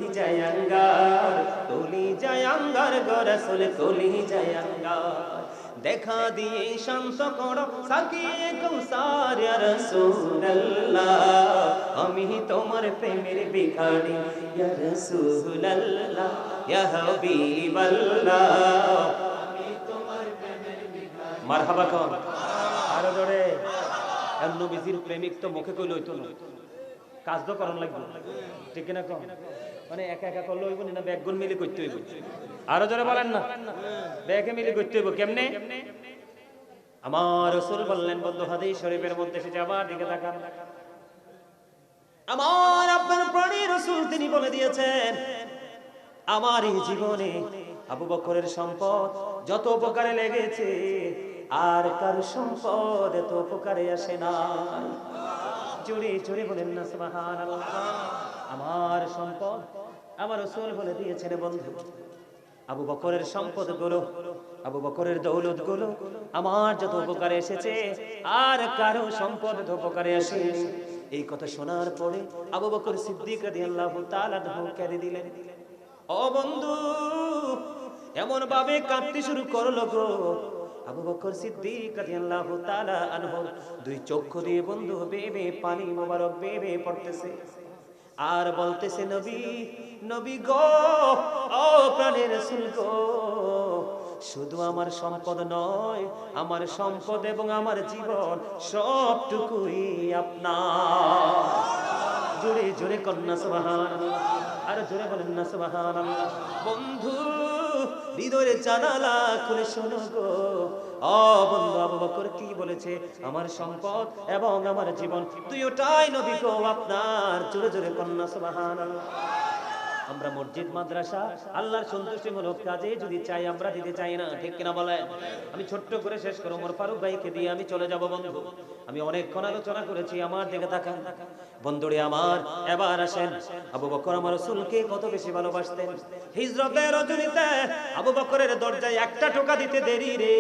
জায়াঙ্গার গো রাসূল কলি জায়াঙ্গার দেখা দিয়ে শান্ত করো সাকিয়ে কৌসার ইয়া রাসূলুল্লাহ আমি তোমার প্রেমের ভিখারি ইয়া রাসূলুল্লাহ ইয়া হাবিবাল্লাহ আমি তোমার প্রেমের ভিখারি মারহাবা কোন আরো জোরে নবীজির প্রেমিক তো মুখে কইলে হইতো না কাজ তো করন লাগবে ঠিক না কম মানে একা একা করলে হইব না ব্যাগগুন মিলে করতে হইব আরো জোরে বলেন না ব্যাগে মিলে করতে হইব কেমনে আমার রাসূল বললেন বন্ধু হাদিস শরীফের মধ্যে এসে যাবার দিকে তাকান আমার আপনার প্রাণের রাসূল তিনি বলে দিয়েছেন আমার এই জীবনে আবু বকরের সম্পদ যত উপকারে লেগেছে আর কার সম্পদ এত উপকারে আসে না জোরে জোরে বলেন না সুবহানাল্লাহ আমার সম্পদ আমার রাসূল বলে দিয়েছেন বন্ধু আবু বকরের সম্পদ গুলো আবু বকরের দৌলত গুলো আমার যত উপকারে এসেছে আর কারো সম্পদ এত উপকারে আসেনি এই কথা শোনার পরে আবু বকর সিদ্দিক রাদিয়াল্লাহু তাআলা কেঁদে দিলেন ও বন্ধু এমন ভাবে কাঁদতে শুরু করলো গো আবু বকর সিদ্দিক রাদিয়াল্লাহু তাআলা আনহু দুই চক্ষু দিয়ে বন্ধু বেবে পানি মোবারক বেবে পড়তেছে আর বলতেছে নবী নবী গো ও প্রাণের রাসূল গো শুধু আমার সম্পদ নয় আমার সম্পদ এবং আমার জীবন সবটুকুই আপনার জোরে জোরে কন্যা সুবহানাল্লাহ আর জোরে বলেন না সুবহানাল্লাহ বন্ধু হৃদয়ের জানালা খুলে শোনো গো ও বন্ধু আবু বকর কি বলেছে আমার সম্পদ এবং আমার জীবন দুইটাই নবী গো আপনার জোরে জোরে কন্যা সুবহানাল্লাহ আমরা মসজিদ মাদ্রাসা আল্লাহর সন্তুষ্টিমূলক কাজে যদি চাই আমরা দিতে চাই না ঠিক কিনা বলেন আমি ছোট্ট করে শেষ করব ওমর ফারুক ভাইকে দিয়ে আমি চলে যাব বন্ধু আমি অনেকক্ষণ আলোচনা করেছি আমার দিকে তাকান বন্ধুরে আমার এবার আসেন আবু বকর আমার রাসূলকে কত বেশি ভালোবাসতেন হিজরতের রজনীতে আবু বকরের দরজায় একটা টোকা দিতে দেরি রে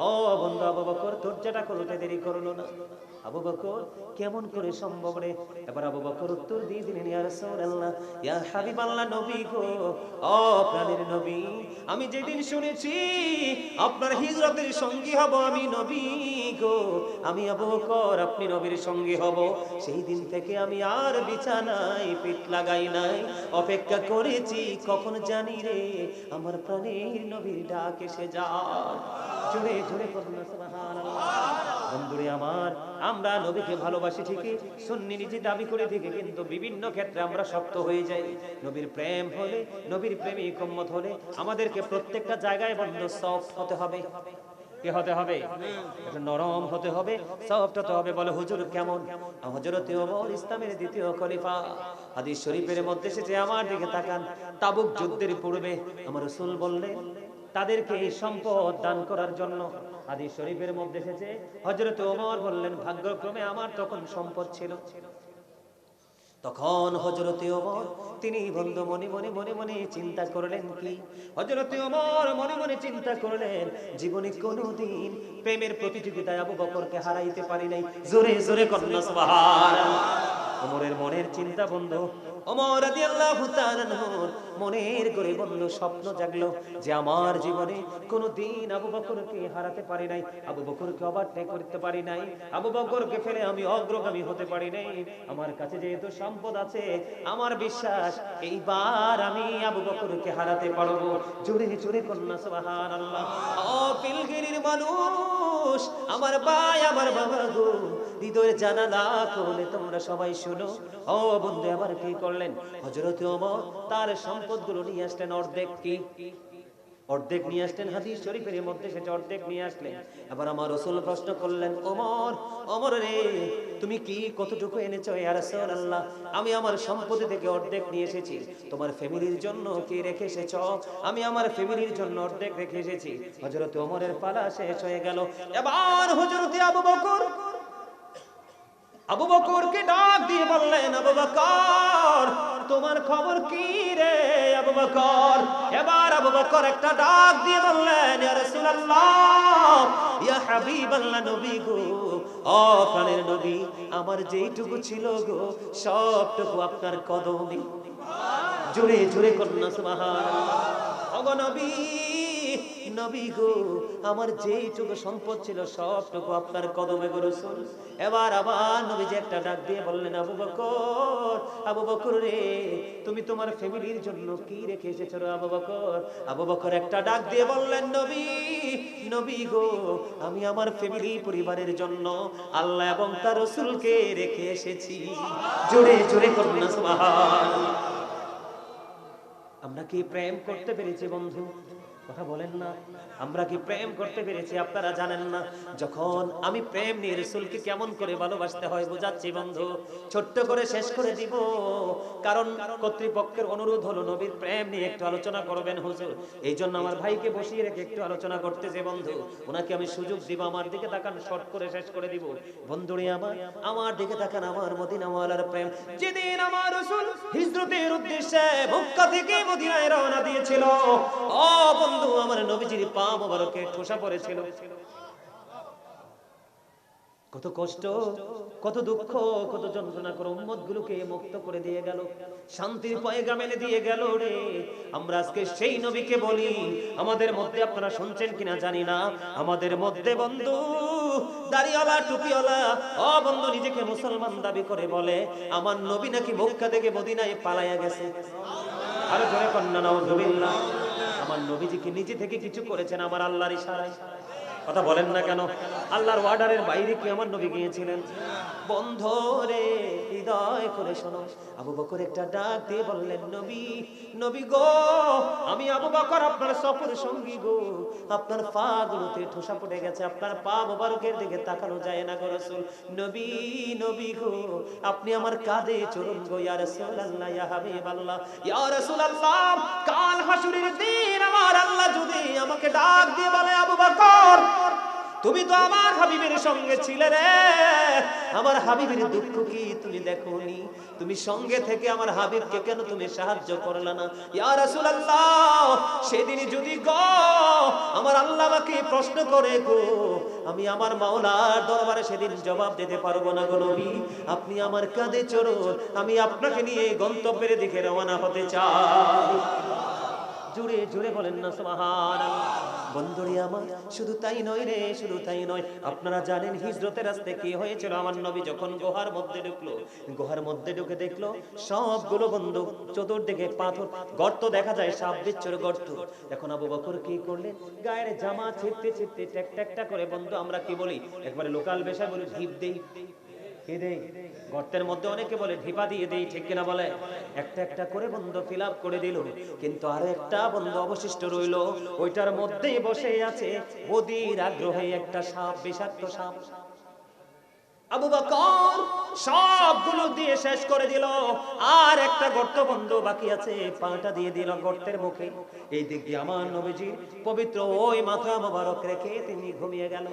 ও বন্ধু আবু বকর দরজাটা খুলতে দেরি করলো না আবু বকর কেমন করে সম্ভব রে এবার আবু বকর উত্তর দিয়ে দিলেন ইয়া রাসূলুল্লাহ ইয়া হাবিবাল্লাহ নবী গো ও প্রাণের নবী আমি যেদিন শুনেছি আপনার হিজরতের সঙ্গী হব আমি নবী গো আমি আবু বকর আপনি নবীর সঙ্গী হব সেই দিন থেকে আমি আর বিছানায় পিঠ লাগাই নাই অপেক্ষা করেছি কখন জানি রে আমার প্রাণের নবীর ডাক এসে যায় জোরে জোরে করুন সুবহানাল্লাহ বন্ধুরে আমার আমরা নবীকে ভালোবাসি ঠিকই সুন্নি নিজে দাবি করে ঠিকই কিন্তু বিভিন্ন ক্ষেত্রে আমরা শক্ত হয়ে যাই নবীর প্রেম হলে নবীর প্রেমিক উম্মত হলে আমাদেরকে প্রত্যেকটা জায়গায় বন্ধু সফট হতে হবে কি হতে হবে একটু নরম হতে হবে সফট হতে হবে বলে হুজুর কেমন হযরত ওমর ইসলামের দ্বিতীয় খলিফা হাদিস শরীফের মধ্যে এসেছে আমার দিকে তাকান তাবুক যুদ্ধের পূর্বে আমার রাসূল বললেন তাদেরকে এই সম্পদ দান করার জন্য হাদিস শরীফের মধ্যে এসেছে হযরত ওমর বললেন ভাগ্যক্রমে আমার তখন সম্পদ ছিল তখন হযরত ওমর তিনি বন্ধু মনে মনে চিন্তা করলেন কি হযরত ওমর মনে চিন্তা করলেন জীবনে কোনোদিন প্রেমের প্রতিযোগিতায় আবু বকরকে হারাইতে পারি নাই জোরে জোরে কন্যা সুবহানাল্লাহ ওমরের মনের চিন্তা বন্ধু, ওমর রাদিয়াল্লাহু তাআলা আনহুর মনের করে বন্ধু স্বপ্ন জাগলো যে আমার জীবনে কোনোদিন আবু বকরকে হারাতে পারি নাই, আবু বকরকে ওভারটেক করতে পারি নাই, আবু বকরকে ফেলে আমি অগ্রগামী হতে পারি নাই। আমার কাছে যেহেতু সম্পদ আছে, আমার বিশ্বাস এইবার আমি আবু বকরকে হারাতে পারবো। জোরে জোরে কন্যা সুবহানাল্লাহ। ও পিলগিরির মানুষ, আমার ভাই আমার বাবা গো, হৃদয়ের জানালা খুলে তোমরা সবাই শুনো। ও বন্ধু আবার কি করলেন হযরত ওমর? তার সম্পদগুলো নিয়ে আসলেন অর্ধেক, কি অর্ধেক নিয়ে আসলেন, হাদিস শরীফের মধ্যে সেটা অর্ধেক নিয়ে আসলেন। আবার আমার রাসূল প্রশ্ন করলেন, ওমর, ওমর রে, তুমি কি কতটুকু এনেছো ইয়া রাসূলুল্লাহ? আমি আমার সম্পদ থেকে অর্ধেক নিয়ে এসেছি। তোমার ফ্যামিলির জন্য কি রেখে এসেছো? আমি আমার ফ্যামিলির জন্য অর্ধেক রেখে এসেছি। হযরত ওমরের পালা শেষ হয়ে গেল। এবার হযরত আবু বকরকে ডাক দিয়ে বললেন, আবু বকর, তোমার খবর কি রে আবু বকর? এবার আবু বকর একটা ডাক দিয়ে বললেন, ইয়া রাসূলুল্লাহ, ইয়া হাবিবাল্লাহ, নবী গো, ও প্রাণের নবী, আমার যেইটুকু ছিল গো সবটুকু আপনার কদমে। জোরে জোরে কন্যা সুবহানাল্লাহ। ওগো নবী, নবী গো, আমার যেইটুকু সম্পদ ছিল সবটুকু আপনার কদমে গো রাসূল। এবার আবার নবীজি একটা ডাক দিয়ে বললেন, আবু বকর, আবু বকর রে, তুমি তোমার ফ্যামিলির জন্য কি রেখে এসেছো রে আবু বকর? আবু বকর একটা ডাক দিয়ে বললেন, নবী, নবী গো, আমি আমার ফ্যামিলি পরিবারের জন্য আল্লাহ এবং তার রাসূলকে রেখে এসেছি। জোরে জোরে কন্যা সুবহানাল্লাহ। আমরা কি প্রেম করতে পেরেছি বন্ধু? কথা বলেন না, আমরা কি প্রেম করতে পেরেছি? আপনারা জানেন না, যখন আমি প্রেম নিয়ে রাসূলকে কেমন করে ভালোবাসতে হয় বোঝাচ্ছি বন্ধু। ছোট্ট করে শেষ করে দিব, কারণ কর্তৃপক্ষের অনুরোধ হলো নবীর প্রেম নিয়ে একটু আলোচনা করবেন হুজুর। এই জন্য আমার ভাইকে বসিয়ে রেখে একটু আলোচনা করতেছে বন্ধু। ওনাকে আমি সুযোগ দিব, আমার দিকে তাকান, শর্ট করে শেষ করে দিব। বন্ধুরে আমার দিকে তাকান, আমার মদিনাওয়ালার প্রেম। যেদিন আমার রাসূল হিজরতের উদ্দেশ্যে মক্কা থেকে মদিনায় রওনা দিয়েছিল, ও বন্ধু, আমার নবীজির পা মোবারকে ঠোসা পড়েছিল। কত কষ্ট, কত দুঃখ, কত যন্ত্রণা করে উম্মত গুলোকে মুক্ত করে দিয়ে গেল, শান্তির পয়গাম এনে দিয়ে গেল রে। আমরা আজকে সেই নবীকে বলি। আমাদের মধ্যে, আপনারা শুনছেন কিনা জানি না, আমাদের মধ্যে বন্ধু দাড়িওয়ালা টুপিওয়ালা ও বন্ধু নিজেকে মুসলমান দাবি করে বলে আমার নবী নাকি মক্কা থেকে মদিনায় পালাইয়া গেছে। আরো জোরে কন্যা নাউজুবিল্লাহ। আমার নবীজিকে নিজে থেকে কিছু করেছেন আমার আল্লাহর ইশারায়। কথা বলেন না কেন? আল্লাহর অর্ডারের বাইরে কি আমার নবী গিয়েছিলেন? বন্ধরে হৃদয় করে শোনো, আবু বকর একটা ডাক দিয়ে বললেন, নবী, নবী গো, আমি আবু বকর আপনার সফর সঙ্গী গো, আপনার পা গুলোতে ঠোসা পড়ে গেছে, আপনার পা মোবারকের দিকে তাকানো যায় না গো রাসূল। নবী, নবী গো, আপনি আমার কাঁধে চড়ুন গো ইয়া রাসূলুল্লাহ, ইয়া হাবিবাল্লাহ, ইয়া রাসূলুল্লাহ। কাল হাসরের দিন আমার আল্লাহ যদি আমাকে ডাক দিয়ে বলে, আবু বকর, তুমি তো আমার হাবিবের সঙ্গে ছিলে রে, আমার হাবিবের দুঃখ কি তুমি দেখোনি? তুমি সঙ্গে থেকে আমার হাবিবকে কেন তুমি সাহায্য করলে না? ইয়া রাসূলুল্লাহ, সেদিন যদি গো আমার আল্লাহ আমাকে প্রশ্ন করে গো, আমি আমার মাওলার দরবারে সেদিন জবাব দিতে পারবো না গো নবী। আপনি আমার কাঁধে চড়ুন, আমি আপনাকে নিয়ে গন্তব্যের দিকে রওনা হতে চাই। জোরে জোরে বলেন না সুবহানাল্লাহ। বন্ধুরে আমার, শুধু তাই নয় রে, শুধু তাই নয়, আপনারা জানেন হিজরতের রাস্তায় কি হয়েছিল? আমার নবী যখন গুহার মধ্যে ঢুকলো, গুহার মধ্যে ঢুকে দেখলো সবগুলো বন্ধ, চতুর্দিকে পাথর, গর্ত দেখা যায়, সাপ বিচ্ছুর গর্ত। এখন আবু বকর কি করলেন? গায়ের জামা ছিঁড়তে ছিঁড়তে ট্যাক ট্যাকটা করে, বন্ধু আমরা কি বলি, একবারে লোকাল ভাষায় বলি ঢিপ দেই। কে দেই? গর্তের মধ্যে অনেকে বলে ঢিপা দিয়ে দেই, ঠিক কিনা বলে? একটা একটা করে বন্ধু ফিল আপ করে দিল, কিন্তু আরো একটা বন্ধু অবশিষ্ট রইল, ওইটার মধ্যেই বসে আছে অধীর আগ্রহে একটা সাপ, বিষাক্ত সাপ। আবু বকর সবগুলো দিয়ে শেষ করে দিল, আর একটা গর্ত বন্ধ বাকি আছে, পাটা দিয়ে দিল গর্তের মুখে। এই দিক দিয়ে আমার নবীজির পবিত্র ওই মাথা মোবারক রেখে তিনি ঘুমিয়ে গেল।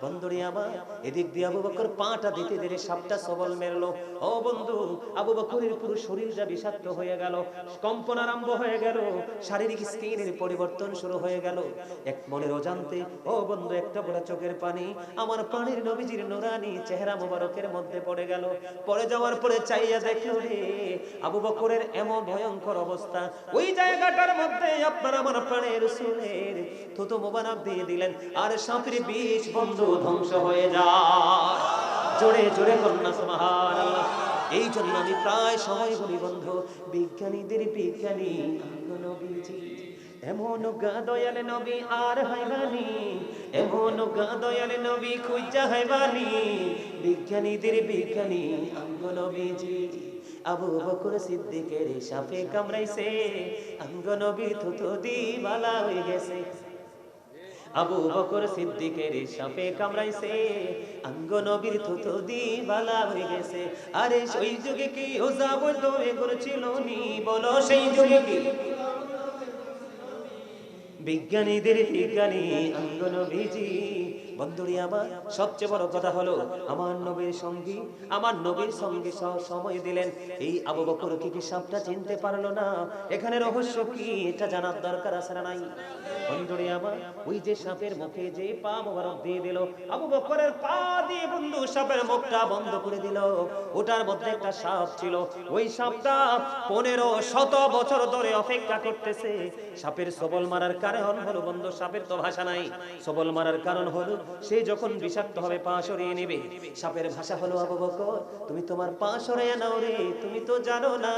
বন্ধুরে আমার, এদিক দিয়ে আবু বকর পাটা দিতে দিতে সাপটা সবল মেরলো। ও বন্ধু, আবু বকরের পুরো শরীরটা বিষাক্ত হয়ে গেল, কম্পন আরম্ভ হয়ে গেল, শারীরিক স্কিনের পরিবর্তন শুরু হয়ে গেল। এক মনের অজান্তে ও বন্ধু একটা বড় চোখের পানি আমার প্রাণের নবীজির নুরানি চেহারা মোবারকের মধ্যে পড়ে গেল। গেল। পড়ে যাওয়ার পরে চাইয়া দেখলো রে আবু বকরের এমন ভয়ঙ্কর অবস্থা, ওই জায়গাটার মধ্যে আপনার আমার প্রাণের রাসূলের থুতু মোবারক দিয়ে দিলেন, আর সাপের বিষ বন্ধু ধ্বংস হয়ে যায়। জোরে জোরে কন্যা সুবহানাল্লাহ। এই জন্য আমি প্রায় সময় বলি বন্ধু, বিজ্ঞানীদের বিজ্ঞানী নবীজি, এমন গা দয়াল নবী আর হাইবানি, এমন গা দয়াল নবী খুঁজা হাইবানি, বিজ্ঞানীদের বিজ্ঞানী আঙ্গ নবীজি। আবু বকর সিদ্দিকের সাপে কামড়াইছে, আঙ্গ নবী থুতু দি বালা হয়ে গেছে। আবু বকর সিদ্দিকের সাপে কামড়াইছে, আঙ্গ নবীর থুতু দি বালা হয়ে গেছে। আরে সেই যুগে কি ওজা বৈদ্য এগুলো ছিল নি, বলো সেই যুগে কি? বিজ্ঞানীদের বিজ্ঞানী আঙ্গ নবীজি। বন্ধুরি আমার, সবচেয়ে বড় কথা হলো আমার নবীর সঙ্গী, আমার নবীর সঙ্গে সময় দিলেন। এই আবু বকর কি সাপটা চিনতে পারলো না? এখানে রহস্য কি, এটা জানার দরকার আছে না নাই? বন্ধুরি আমার, ওই যে সাপের মুখে যে পা মোবারক দিয়ে দিল, আবু বকরের পা দিয়ে বন্ধু সাপের মুখটা বন্ধ করে দিল। ওটার মধ্যে একটা সাপ ছিল, ওই সাপটা 1500 বছর ধরে অপেক্ষা করতেছে। সাপের সবল মারার কারণ হলো বন্ধু, সাপের তো ভাষা নাই, সবল মারার কারণ হলো সে যখন বিষাক্ত হবে পা সরিয়ে নেবে। সাপের ভাষা হলো, আবু বকর তুমি তোমার পা সরিয়ে নাও রে, তুমি তো জানো না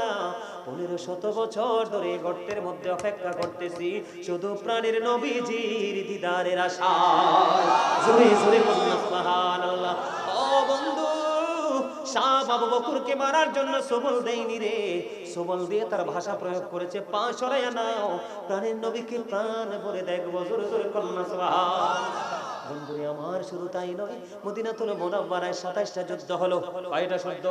1500 বছর ধরে গর্তের মধ্যে অপেক্ষা করতেছি শুধু প্রাণের নবীজির দিদারের আশায়। জোরে জোরে বলুন সুবহানাল্লাহ। ও বন্ধু, সাপ আবু বকরকে মারার জন্য সবল দেয়নি রে, সবল দিয়ে তার ভাষা প্রয়োগ করেছে, পা সরাইয়া নাও, প্রাণের নবীকে প্রাণ ভরে দেখবো। জোরে জোরে কন্যা সুবহানাল্লাহ। বন্ধুরে আমার, শুধু তাই নয়, মদিনাতুল মুনাওয়ারায় 27টা যুদ্ধ হলো। কয়টা যুদ্ধ?